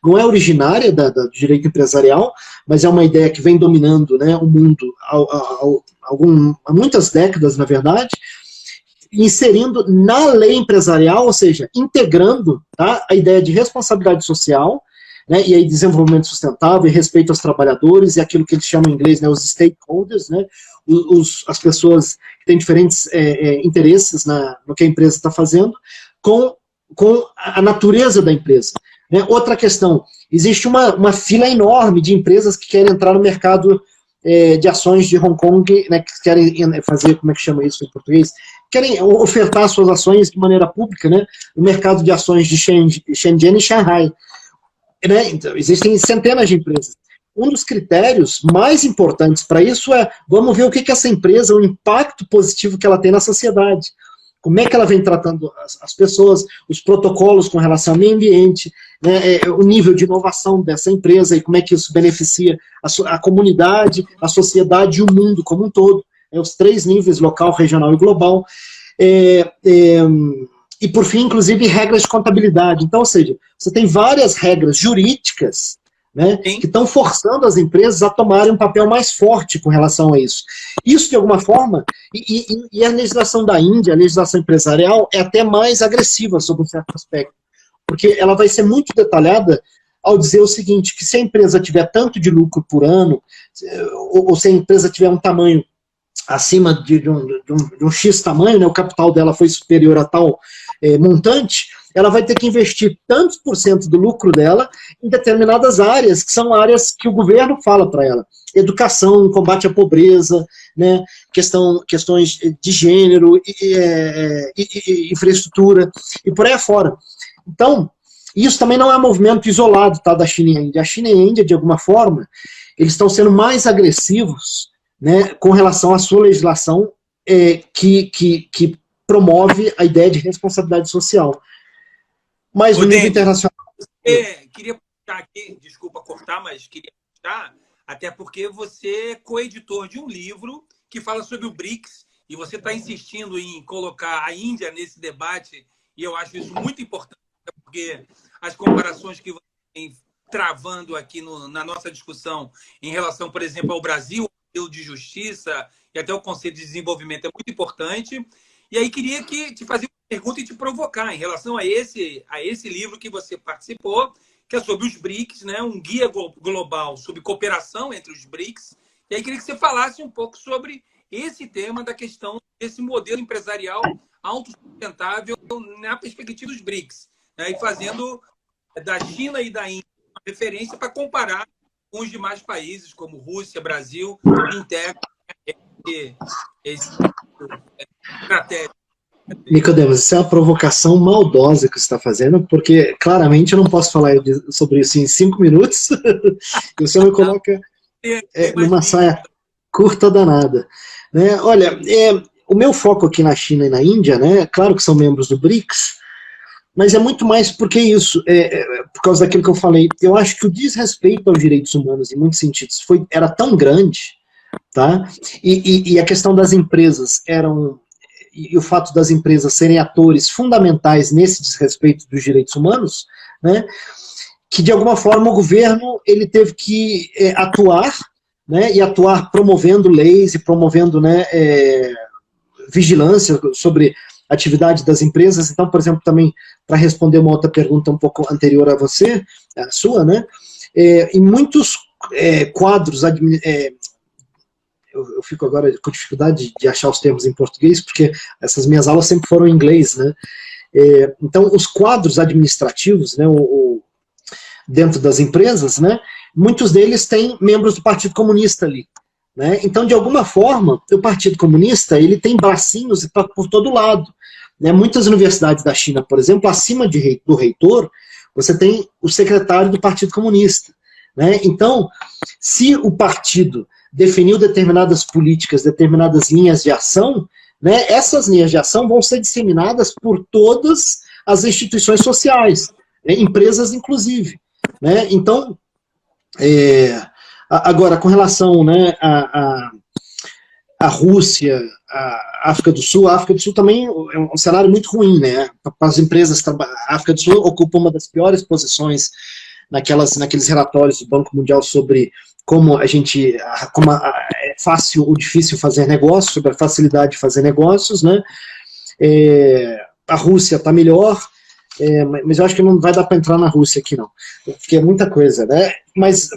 não é originária do direito empresarial, mas é uma ideia que vem dominando, né, o mundo há muitas décadas, na verdade, inserindo na lei empresarial, ou seja, integrando, tá, a ideia de responsabilidade social, né, e aí desenvolvimento sustentável, e respeito aos trabalhadores, e aquilo que eles chamam em inglês, né, os stakeholders, né, as pessoas que têm diferentes interesses no que a empresa está fazendo, com a natureza da empresa. Né. Outra questão, existe uma fila enorme de empresas que querem entrar no mercado de ações de Hong Kong, né, que querem fazer, como é que chama isso em português? Querem ofertar suas ações de maneira pública, né, no mercado de ações de Shenzhen e Shanghai. Né? Então, existem centenas de empresas. um dos critérios mais importantes para isso é, vamos ver o que essa empresa, o impacto positivo que ela tem na sociedade. Como é que ela vem tratando as pessoas, os protocolos com relação ao meio ambiente, né, o nível de inovação dessa empresa e como é que isso beneficia a comunidade, a sociedade e o mundo como um todo. Os 3 níveis, local, regional e global. E, por fim, inclusive, regras de contabilidade. Então, ou seja, você tem várias regras jurídicas, né, que estão forçando as empresas a tomarem um papel mais forte com relação a isso. Isso, de alguma forma, e a legislação da Índia, a legislação empresarial, é até mais agressiva sob um certo aspecto, porque ela vai ser muito detalhada ao dizer o seguinte, que se a empresa tiver tanto de lucro por ano, ou se a empresa tiver um tamanho acima de um X tamanho, né, o capital dela foi superior a tal montante, ela vai ter que investir tantos por cento do lucro dela em determinadas áreas, que são áreas que o governo fala para ela. Educação, combate à pobreza, né, questões de gênero, infraestrutura, e por aí afora. Então, isso também não é um movimento isolado, tá, da China e a Índia. A China e a Índia, de alguma forma, eles estão sendo mais agressivos, né, com relação à sua legislação que promove a ideia de responsabilidade social. Mas no nível internacional... Queria puxar aqui, desculpa cortar, mas queria puxar, até porque você é coeditor de um livro que fala sobre o BRICS, e você está insistindo em colocar a Índia nesse debate, e eu acho isso muito importante, porque as comparações que você tem travando aqui na nossa discussão em relação, por exemplo, ao Brasil, de justiça e até o conceito de desenvolvimento é muito importante. E aí queria te fazer uma pergunta e te provocar em relação a esse livro que você participou, que é sobre os BRICS, né? Um guia global sobre cooperação entre os BRICS. E aí queria que você falasse um pouco sobre esse tema da questão desse modelo empresarial autossustentável na perspectiva dos BRICS, né? E fazendo da China e da Índia uma referência para comparar com os demais países, como Rússia, Brasil, integram esse estratégia. Nicodemos, isso é uma provocação maldosa que você está fazendo, porque claramente eu não posso falar sobre isso em 5 minutos, e você me coloca numa saia curta danada. Né? Olha, o meu foco aqui na China e na Índia, né, claro que são membros do BRICS, mas é muito mais porque isso, por causa daquilo que eu falei. Eu acho que o desrespeito aos direitos humanos, em muitos sentidos, era tão grande, tá? E a questão das empresas e o fato das empresas serem atores fundamentais nesse desrespeito dos direitos humanos, né, que de alguma forma o governo ele teve que atuar, né, e atuar promovendo leis e promovendo, né, vigilância sobre a atividade das empresas. Então, por exemplo, também para responder uma outra pergunta um pouco anterior a você, a sua, né, em muitos quadros eu fico agora com dificuldade de achar os termos em português, porque essas minhas aulas sempre foram em inglês, né? Então, os quadros administrativos, né, dentro das empresas, né, muitos deles têm membros do Partido Comunista ali, né? Então, de alguma forma, o Partido Comunista ele tem bracinhos por todo lado, né? Muitas universidades da China, por exemplo, acima do reitor, você tem o secretário do Partido Comunista, né? Então, se o partido definiu determinadas políticas, determinadas linhas de ação, né, essas linhas de ação vão ser disseminadas por todas as instituições sociais, né, empresas inclusive. Né? Então, agora, com relação, né, à Rússia, à África do Sul também é um cenário muito ruim, né? Para as empresas, a África do Sul ocupa uma das piores posições naqueles relatórios do Banco Mundial sobre como é fácil ou difícil fazer negócios, sobre a facilidade de fazer negócios, né? A Rússia está melhor, mas eu acho que não vai dar para entrar na Rússia aqui, não, porque é muita coisa, né? Mas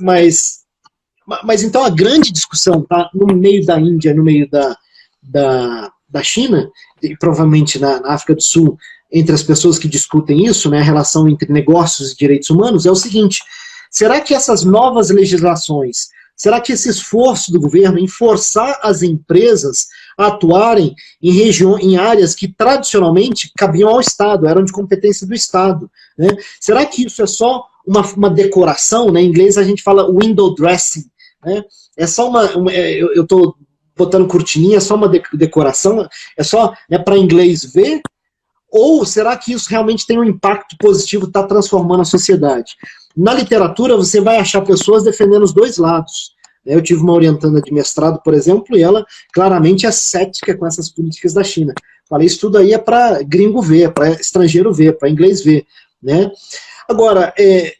então a grande discussão está no meio da Índia, no meio da China, e provavelmente na África do Sul, entre as pessoas que discutem isso, né, a relação entre negócios e direitos humanos, é o seguinte: será que essas novas legislações, será que esse esforço do governo em forçar as empresas a atuarem em áreas que tradicionalmente cabiam ao Estado, eram de competência do Estado, né? Será que isso é só uma decoração, né? Em inglês a gente fala window dressing, né? É só eu estou botando cortininha, é só uma decoração, é só, né, para inglês ver, ou será que isso realmente tem um impacto positivo, está transformando a sociedade? Na literatura você vai achar pessoas defendendo os dois lados. Eu tive uma orientanda de mestrado, por exemplo, e ela claramente é cética com essas políticas da China. Falei, isso tudo aí é para gringo ver, para estrangeiro ver, para inglês ver, né? Agora,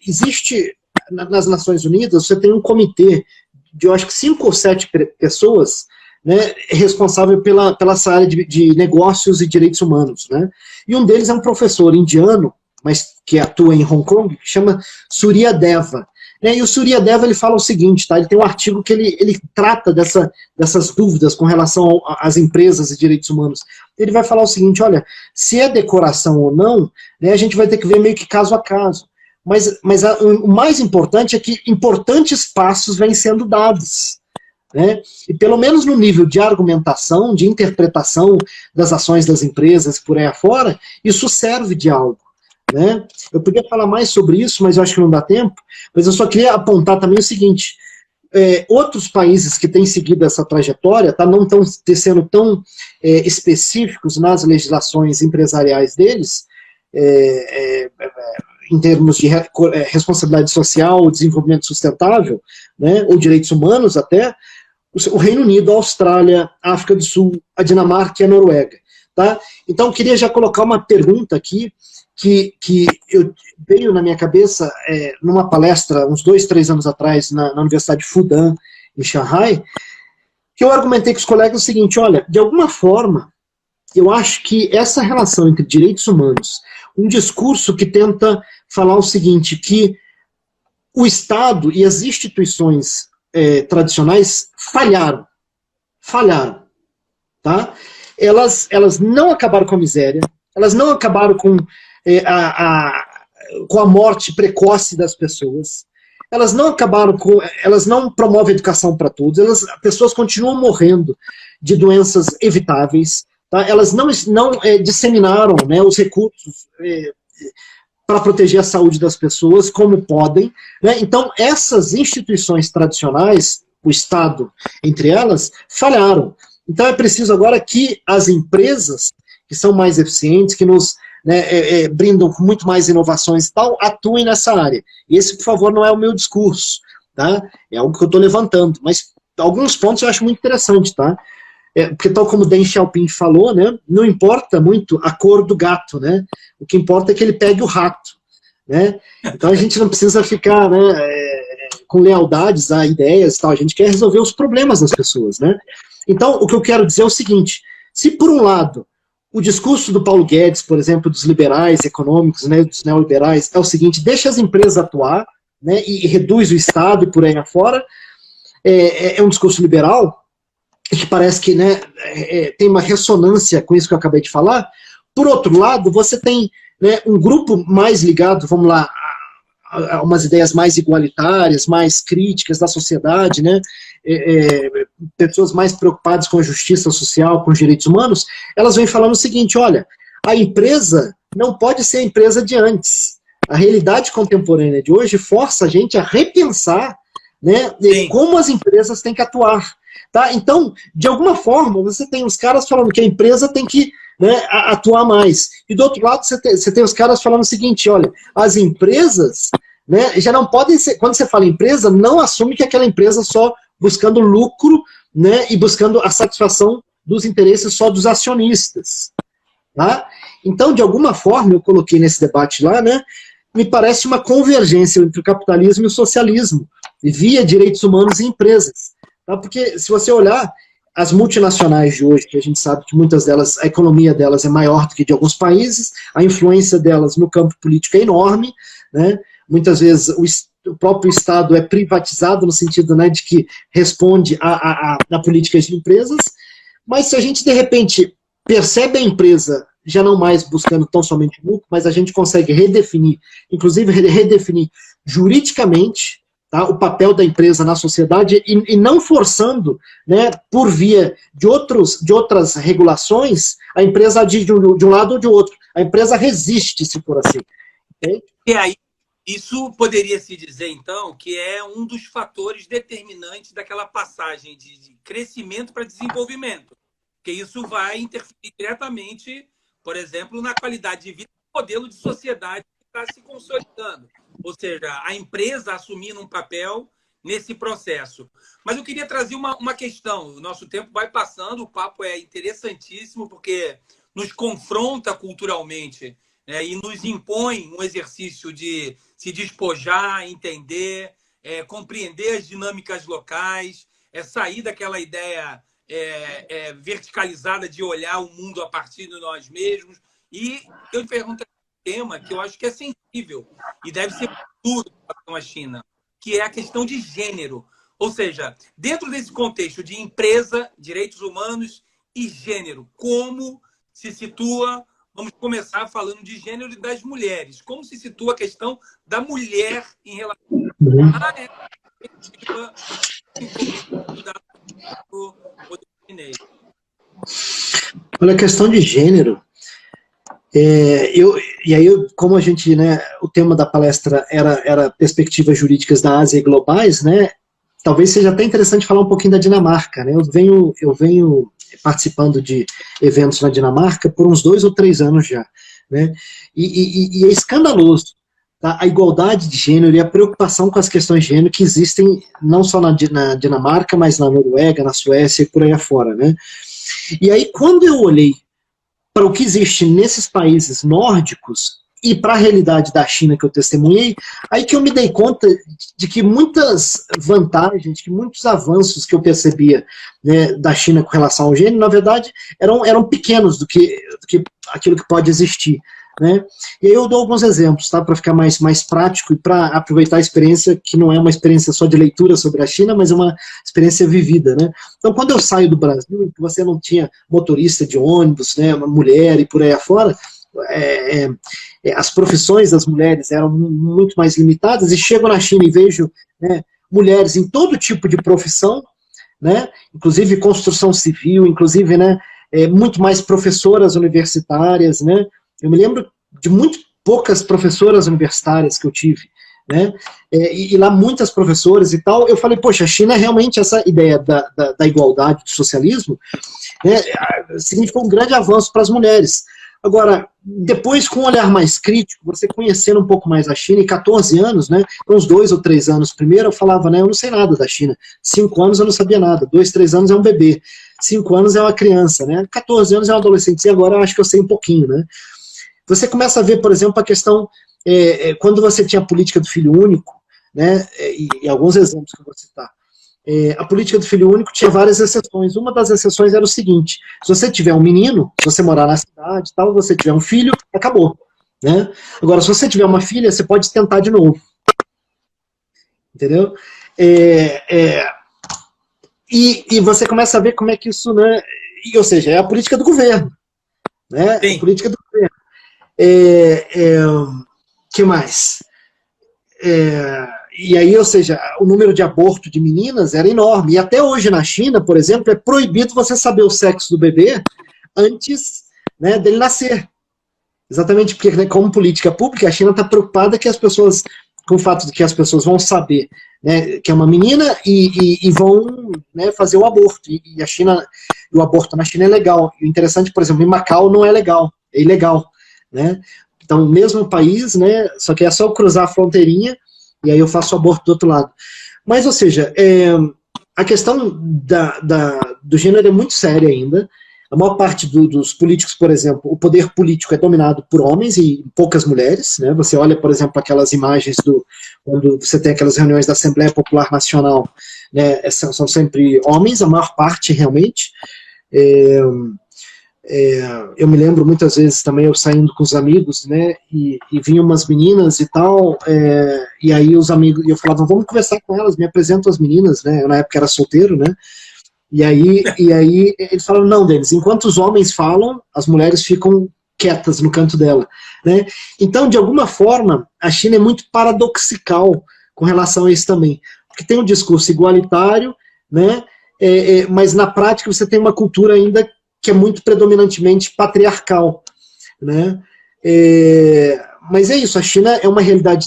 existe, nas Nações Unidas, você tem um comitê de, eu acho que 5 ou 7 pessoas, né, responsável pela essa área de negócios e direitos humanos, né? E um deles é um professor indiano, mas que atua em Hong Kong, que chama Surya Deva. E o Surya Deva, ele fala o seguinte, tá? Ele tem um artigo que ele trata dessas dúvidas com relação às empresas e direitos humanos. Ele vai falar o seguinte, olha, se é decoração ou não, né, a gente vai ter que ver meio que caso a caso. Mas o mais importante é que importantes passos vêm sendo dados, né? E pelo menos no nível de argumentação, de interpretação das ações das empresas por aí afora, isso serve de algo, né? Eu podia falar mais sobre isso, mas eu acho que não dá tempo, mas eu só queria apontar também o seguinte, outros países que têm seguido essa trajetória, tá, não estão sendo tão específicos nas legislações empresariais deles, em termos de responsabilidade social, desenvolvimento sustentável, né, ou direitos humanos até, o Reino Unido, a Austrália, a África do Sul, a Dinamarca e a Noruega. Tá? Então, eu queria já colocar uma pergunta aqui, que veio na minha cabeça numa palestra, uns 2, 3 anos atrás, na Universidade Fudan, em Shanghai, que eu argumentei com os colegas o seguinte, olha, de alguma forma, eu acho que essa relação entre direitos humanos, um discurso que tenta falar o seguinte, que o Estado e as instituições tradicionais falharam, tá? Elas não acabaram com a miséria, elas não acabaram com a morte precoce das pessoas, elas não acabaram com, elas não promovem educação para todos, as pessoas continuam morrendo de doenças evitáveis, tá? Elas não disseminaram, né, os recursos para proteger a saúde das pessoas como podem, né? Então essas instituições tradicionais, o Estado entre elas, falharam. Então é preciso agora que as empresas que são mais eficientes, que nos brindam com muito mais inovações e tal, atuem nessa área. E esse, por favor, não é o meu discurso, tá? É algo que eu estou levantando, mas alguns pontos eu acho muito interessante, tá? Porque tal como Deng Xiaoping falou, né, não importa muito a cor do gato, né? O que importa é que ele pegue o rato, né? Então a gente não precisa ficar, né, com lealdades a ideias e tal, a gente quer resolver os problemas das pessoas, né? Então o que eu quero dizer é o seguinte, se por um lado o discurso do Paulo Guedes, por exemplo, dos liberais econômicos, né, dos neoliberais, é o seguinte, deixa as empresas atuar, né, e reduz o Estado e por aí afora, é um discurso liberal, que parece que, né, tem uma ressonância com isso que eu acabei de falar. Por outro lado, você tem, né, um grupo mais ligado, vamos lá, a umas ideias mais igualitárias, mais críticas da sociedade, né, pessoas mais preocupadas com a justiça social, com os direitos humanos, elas vêm falando o seguinte, olha, a empresa não pode ser a empresa de antes. A realidade contemporânea de hoje força a gente a repensar, né, como as empresas têm que atuar. Tá? Então, de alguma forma, você tem os caras falando que a empresa tem que, né, atuar mais. E do outro lado, você tem os caras falando o seguinte, olha, as empresas, né, já não podem ser, quando você fala empresa, não assume que aquela empresa só buscando lucro, né, e buscando a satisfação dos interesses só dos acionistas. Tá? Então, de alguma forma, eu coloquei nesse debate lá, né, me parece uma convergência entre o capitalismo e o socialismo, via direitos humanos e empresas. Porque se você olhar as multinacionais de hoje, que a gente sabe que muitas delas, a economia delas é maior do que de alguns países, a influência delas no campo político é enorme, né? Muitas vezes o próprio Estado é privatizado no sentido, né, de que responde a políticas de empresas, mas se a gente de repente percebe a empresa já não mais buscando tão somente lucro, mas a gente consegue redefinir, inclusive redefinir juridicamente, tá, o papel da empresa na sociedade e não forçando, né, por via de outras regulações, a empresa agir de um lado ou de outro. A empresa resiste, se for assim. Okay? E aí, Isso poderia se dizer, então, que é um dos fatores determinantes daquela passagem de crescimento para desenvolvimento, porque isso vai interferir diretamente, por exemplo, na qualidade de vida do modelo de sociedade que está se consolidando, ou seja, a empresa assumindo um papel nesse processo. Mas eu queria trazer uma questão, o nosso tempo vai passando, o papo é interessantíssimo, porque nos confronta culturalmente, né, e nos impõe um exercício de se despojar, entender, compreender as dinâmicas locais, sair daquela ideia verticalizada de olhar o mundo a partir de nós mesmos. E eu te pergunto um tema que eu acho que é sensível e deve ser futuro com a China, que é a questão de gênero. Ou seja, dentro desse contexto de empresa, direitos humanos e gênero, como se situa. Vamos começar falando de gênero e das mulheres. Como se situa a questão da mulher em relação à perspectiva do poder chinês? Olha, a questão de gênero, como a gente, né, o tema da palestra era perspectivas jurídicas da Ásia e globais, né, talvez seja até interessante falar um pouquinho da Dinamarca, né, eu venho participando de eventos na Dinamarca por uns 2 ou 3 anos já, né? E é escandaloso, tá? A igualdade de gênero e a preocupação com as questões de gênero que existem não só na Dinamarca, mas na Noruega, na Suécia e por aí afora, né? E aí, quando eu olhei para o que existe nesses países nórdicos e para a realidade da China que eu testemunhei, aí que eu me dei conta de que muitas vantagens, que muitos avanços que eu percebia, né, da China com relação ao gênero, na verdade, eram pequenos do que aquilo que pode existir, né? E aí eu dou alguns exemplos, tá, para ficar mais prático e para aproveitar a experiência, que não é uma experiência só de leitura sobre a China, mas é uma experiência vivida, né? Então, quando eu saio do Brasil, em que você não tinha motorista de ônibus, né, uma mulher e por aí afora, as profissões das mulheres eram muito mais limitadas, e chego na China e vejo, né, mulheres em todo tipo de profissão, né, inclusive construção civil, inclusive, né, muito mais professoras universitárias, né, eu me lembro de muito poucas professoras universitárias que eu tive, né, e lá muitas professoras e tal. Eu falei, poxa, a China é realmente essa ideia da igualdade, do socialismo, né, significou um grande avanço para as mulheres. Agora, depois, com um olhar mais crítico, você conhecendo um pouco mais a China, em 14 anos, né, uns 2 ou 3 anos primeiro, eu falava, né, eu não sei nada da China. 5 anos eu não sabia nada, 2, 3 anos é um bebê, 5 anos é uma criança, né, 14 anos é um adolescente, e agora eu acho que eu sei um pouquinho, né. Você começa a ver, por exemplo, a questão, quando você tinha a política do filho único, né, e alguns exemplos que eu vou citar, a política do filho único tinha várias exceções. Uma das exceções era o seguinte: se você tiver um menino, se você morar na cidade, tal, você tiver um filho, acabou, né? Agora, se você tiver uma filha, você pode tentar de novo, entendeu? E você começa a ver como é que isso, né? Ou seja, é a política do governo, né? Sim. É a política do governo. Que mais? E aí, ou seja, o número de aborto de meninas era enorme. E até hoje na China, por exemplo, é proibido você saber o sexo do bebê antes, né, dele nascer. Exatamente porque, né, como política pública, a China está preocupada que as pessoas, com o fato de que as pessoas vão saber, né, que é uma menina e vão, né, fazer o aborto. E a China, o aborto na China é legal. E o interessante, por exemplo, em Macau não é legal, é ilegal, né? Então, o mesmo país, né, só que é só cruzar a fronteirinha e aí eu faço o aborto do outro lado. Mas, ou seja, a questão do gênero é muito séria ainda. A maior parte dos políticos, por exemplo, o poder político é dominado por homens e poucas mulheres, né? Você olha, por exemplo, aquelas imagens quando você tem aquelas reuniões da Assembleia Popular Nacional, né? São sempre homens, a maior parte realmente. Eu me lembro muitas vezes também eu saindo com os amigos, né, e vinham umas meninas e tal, e aí os amigos, eu falava, vamos conversar com elas, me apresentam as meninas, né, eu na época era solteiro, né, e aí eles falaram, não, Denis, enquanto os homens falam, as mulheres ficam quietas no canto dela, né, então de alguma forma a China é muito paradoxical com relação a isso também, porque tem um discurso igualitário, né, mas na prática você tem uma cultura ainda que é muito predominantemente patriarcal, né? Mas é isso, a China é uma realidade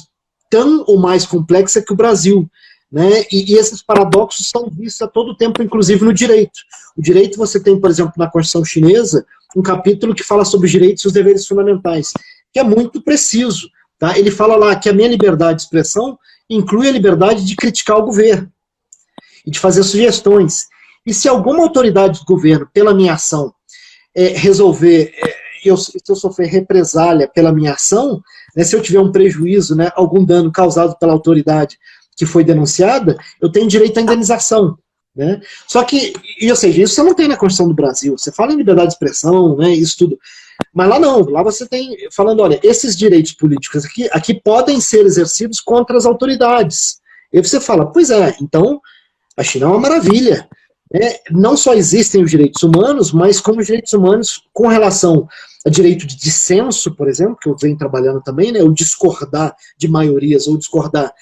tão ou mais complexa que o Brasil, né? E esses paradoxos são vistos a todo tempo, inclusive no direito. O direito, você tem, por exemplo, na Constituição chinesa, um capítulo que fala sobre os direitos e os deveres fundamentais, que é muito preciso. Tá? Ele fala lá que a minha liberdade de expressão inclui a liberdade de criticar o governo e de fazer sugestões. E se alguma autoridade do governo, pela minha ação, resolver, se eu sofrer represália pela minha ação, né, se eu tiver um prejuízo, né, algum dano causado pela autoridade que foi denunciada, eu tenho direito à indenização. Né? Só que, ou seja, isso você não tem na Constituição do Brasil. Você fala em liberdade de expressão, né, isso tudo. Mas lá não, lá você tem falando, olha, esses direitos políticos aqui podem ser exercidos contra as autoridades. E você fala, pois é, então a China é uma maravilha. Né? Não só existem os direitos humanos, mas como os direitos humanos com relação a direito de dissenso, por exemplo, que eu venho trabalhando também, né, o discordar de maiorias ou discordar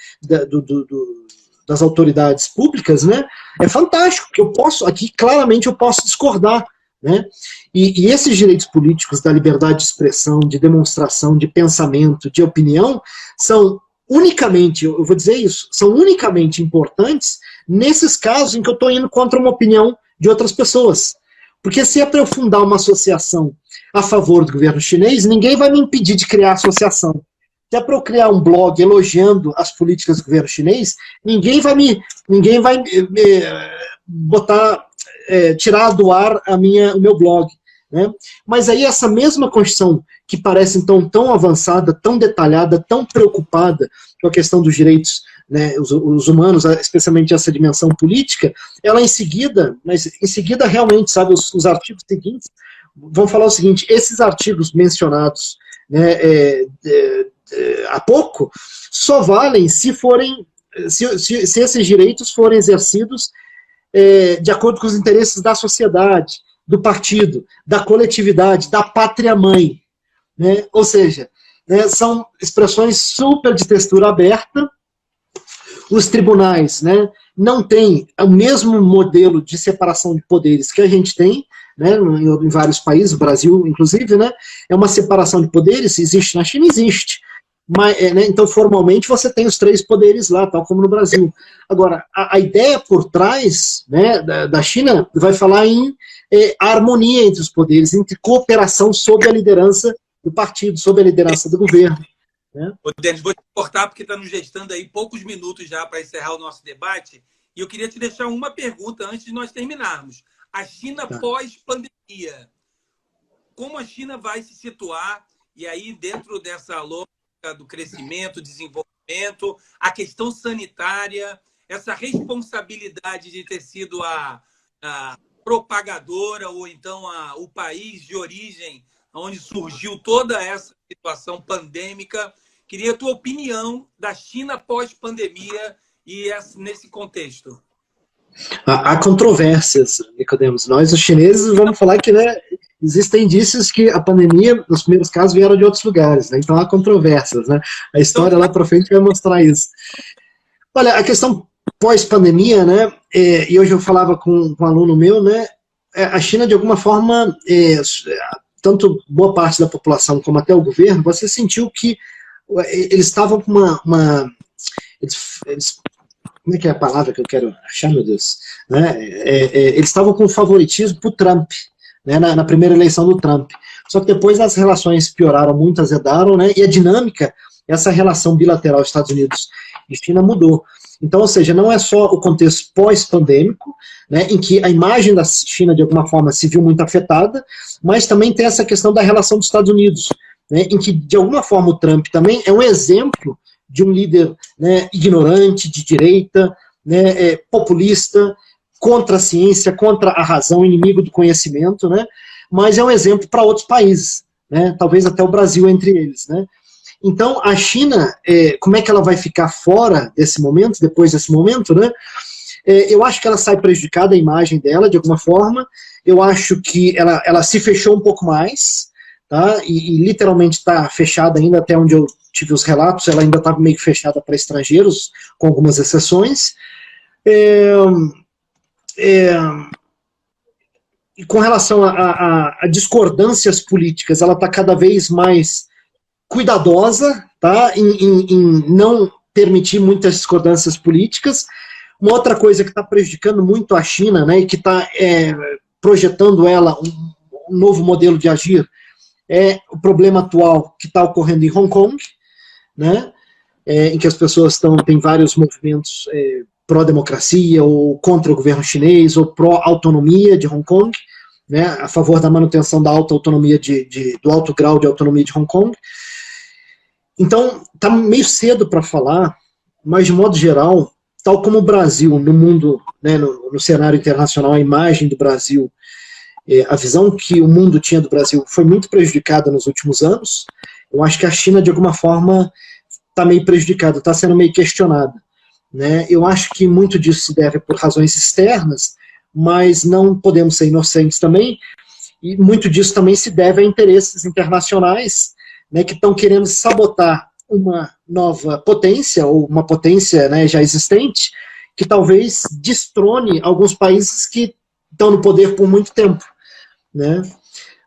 das autoridades públicas, né, é fantástico, porque eu posso, aqui claramente eu posso discordar. Né? E esses direitos políticos da liberdade de expressão, de demonstração, de pensamento, de opinião, são unicamente, eu vou dizer isso, são unicamente importantes nesses casos em que eu estou indo contra uma opinião de outras pessoas. Porque se é para eu fundar uma associação a favor do governo chinês, ninguém vai me impedir de criar associação. Se é para eu criar um blog elogiando as políticas do governo chinês, ninguém vai me botar, tirar do ar o meu blog. Né? Mas aí essa mesma Constituição, que parece então tão avançada, tão detalhada, tão preocupada com a questão dos direitos, né, os humanos, especialmente essa dimensão política, ela em seguida realmente, sabe, os artigos seguintes vão falar o seguinte: esses artigos mencionados, né, há pouco, só valem se esses direitos forem exercidos de acordo com os interesses da sociedade, do partido, da coletividade, da pátria-mãe. Né? Ou seja, né, são expressões super de textura aberta. Os tribunais, né, não têm o mesmo modelo de separação de poderes que a gente tem, né, em vários países, o Brasil inclusive, né, é uma separação de poderes, existe na China, existe. Mas, né, então, formalmente, você tem os 3 poderes lá, tal como no Brasil. Agora, a ideia por trás, né, da China vai falar em harmonia entre os poderes, entre cooperação sob a liderança do partido, sob a liderança do governo. Né? Ô, Denis, vou te cortar porque está nos gestando aí poucos minutos já para encerrar o nosso debate. E eu queria te deixar uma pergunta antes de nós terminarmos. A China pós-pandemia, como a China vai se situar? E aí, dentro dessa lógica do crescimento, desenvolvimento, a questão sanitária, essa responsabilidade de ter sido a propagadora ou então o país de origem onde surgiu toda essa situação pandêmica. Queria a tua opinião da China pós-pandemia e nesse contexto. Há controvérsias, Nicodemos. Nós, os chineses, vamos falar que, né, existem indícios que a pandemia, nos primeiros casos, vieram de outros lugares. Né? Então há controvérsias. Né? A história lá para frente vai mostrar isso. Olha, a questão pós-pandemia, né, e hoje eu falava com um aluno meu, né, a China, de alguma forma, tanto boa parte da população como até o governo, você sentiu que eles estavam com como é que é a palavra que eu quero achar, meu Deus? Né? Eles estavam com favoritismo para o Trump, né, na primeira eleição do Trump. Só que depois as relações pioraram muito, azedaram, né, e a dinâmica, essa relação bilateral Estados Unidos e China mudou. Então, ou seja, não é só o contexto pós-pandêmico, né, em que a imagem da China, de alguma forma, se viu muito afetada, mas também tem essa questão da relação dos Estados Unidos, né, em que, de alguma forma, o Trump também é um exemplo de um líder, né, ignorante, de direita, né, populista, contra a ciência, contra a razão, inimigo do conhecimento, né, mas é um exemplo para outros países, né, talvez até o Brasil entre eles. Né. Então, a China, como é que ela vai ficar fora desse momento, depois desse momento, né? Eu acho que ela sai prejudicada, a imagem dela, de alguma forma. Eu acho que ela se fechou um pouco mais, tá? E literalmente está fechada ainda, até onde eu tive os relatos, ela ainda está meio que fechada para estrangeiros, com algumas exceções. E com relação a discordâncias políticas, ela está cada vez mais cuidadosa, tá? Em não permitir muitas discordâncias políticas. Uma outra coisa que está prejudicando muito a China, né, e que está projetando ela um novo modelo de agir, é o problema atual que está ocorrendo em Hong Kong, né, em que as pessoas têm vários movimentos pró-democracia, ou contra o governo chinês, ou pró-autonomia de Hong Kong, né, a favor da manutenção da alta autonomia, do alto grau de autonomia de Hong Kong. Então, está meio cedo para falar, mas, de modo geral, tal como o Brasil, no mundo, né, no cenário internacional, a imagem do Brasil, a visão que o mundo tinha do Brasil foi muito prejudicada nos últimos anos. Eu acho que a China, de alguma forma, está meio prejudicada, está sendo meio questionada, né? Eu acho que muito disso se deve por razões externas, mas não podemos ser inocentes também, e muito disso também se deve a interesses internacionais, né, que estão querendo sabotar uma nova potência, ou uma potência, né, já existente, que talvez destrone alguns países que estão no poder por muito tempo, né?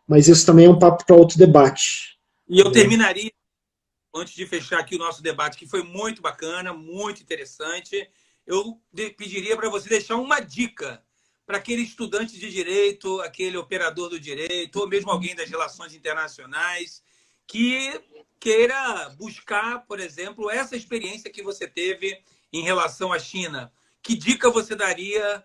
Mas isso também é um papo para outro debate. E eu terminaria, antes de fechar aqui o nosso debate, que foi muito bacana, muito interessante, eu pediria para você deixar uma dica para aquele estudante de direito, aquele operador do direito, ou mesmo alguém das relações internacionais, que queira buscar, por exemplo, essa experiência que você teve em relação à China. Que dica você daria,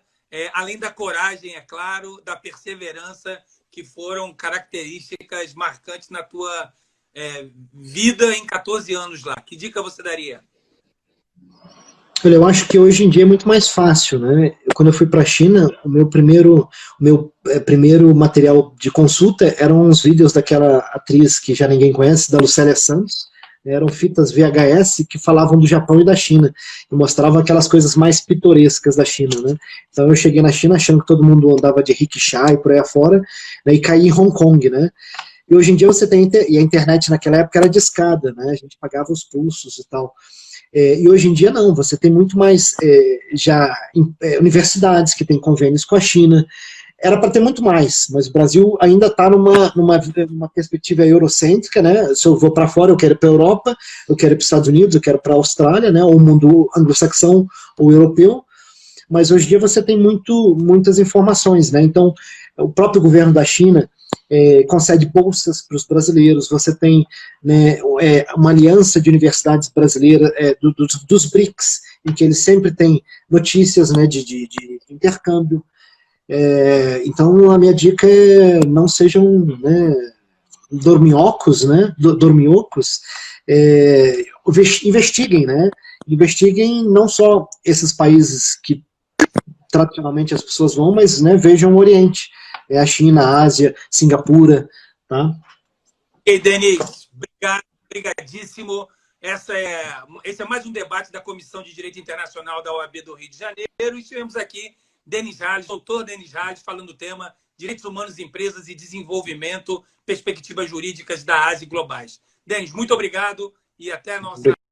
além da coragem, é claro, da perseverança, que foram características marcantes na tua vida em 14 anos lá? Que dica você daria? Olha, eu acho que hoje em dia é muito mais fácil, né? Quando eu fui para a China, o meu primeiro material de consulta eram uns vídeos daquela atriz que já ninguém conhece, da Lucélia Santos. Eram fitas VHS que falavam do Japão e da China, e mostravam aquelas coisas mais pitorescas da China, né? Então eu cheguei na China achando que todo mundo andava de rickshaw e por aí afora, né, e caí em Hong Kong, né? E hoje em dia você tem, e a internet naquela época era discada, né? A gente pagava os pulsos e tal. E hoje em dia não, você tem muito mais universidades que têm convênios com a China. Era para ter muito mais, mas o Brasil ainda está numa perspectiva eurocêntrica, né? Se eu vou para fora, eu quero ir para a Europa, eu quero ir para os Estados Unidos, eu quero ir para a Austrália, né? Ou o mundo anglo-saxão ou europeu. Mas hoje em dia você tem muitas informações, né? Então, o próprio governo da China concede bolsas para os brasileiros, você tem, né, uma aliança de universidades brasileiras, dos BRICS, em que eles sempre têm notícias, né, de intercâmbio. Então, a minha dica é não sejam, né, dorminhocos, né, investiguem, né, investiguem não só esses países que tradicionalmente as pessoas vão, mas, né, vejam o Oriente, a China, a Ásia, Singapura, tá? E Denis, obrigado, obrigadíssimo. Esse é mais um debate da Comissão de Direito Internacional da OAB do Rio de Janeiro, e estivemos aqui Denis Halles, doutor Denis Halles, falando do tema Direitos Humanos, Empresas e Desenvolvimento, Perspectivas Jurídicas da Ásia e Globais. Denis, muito obrigado e até a nossa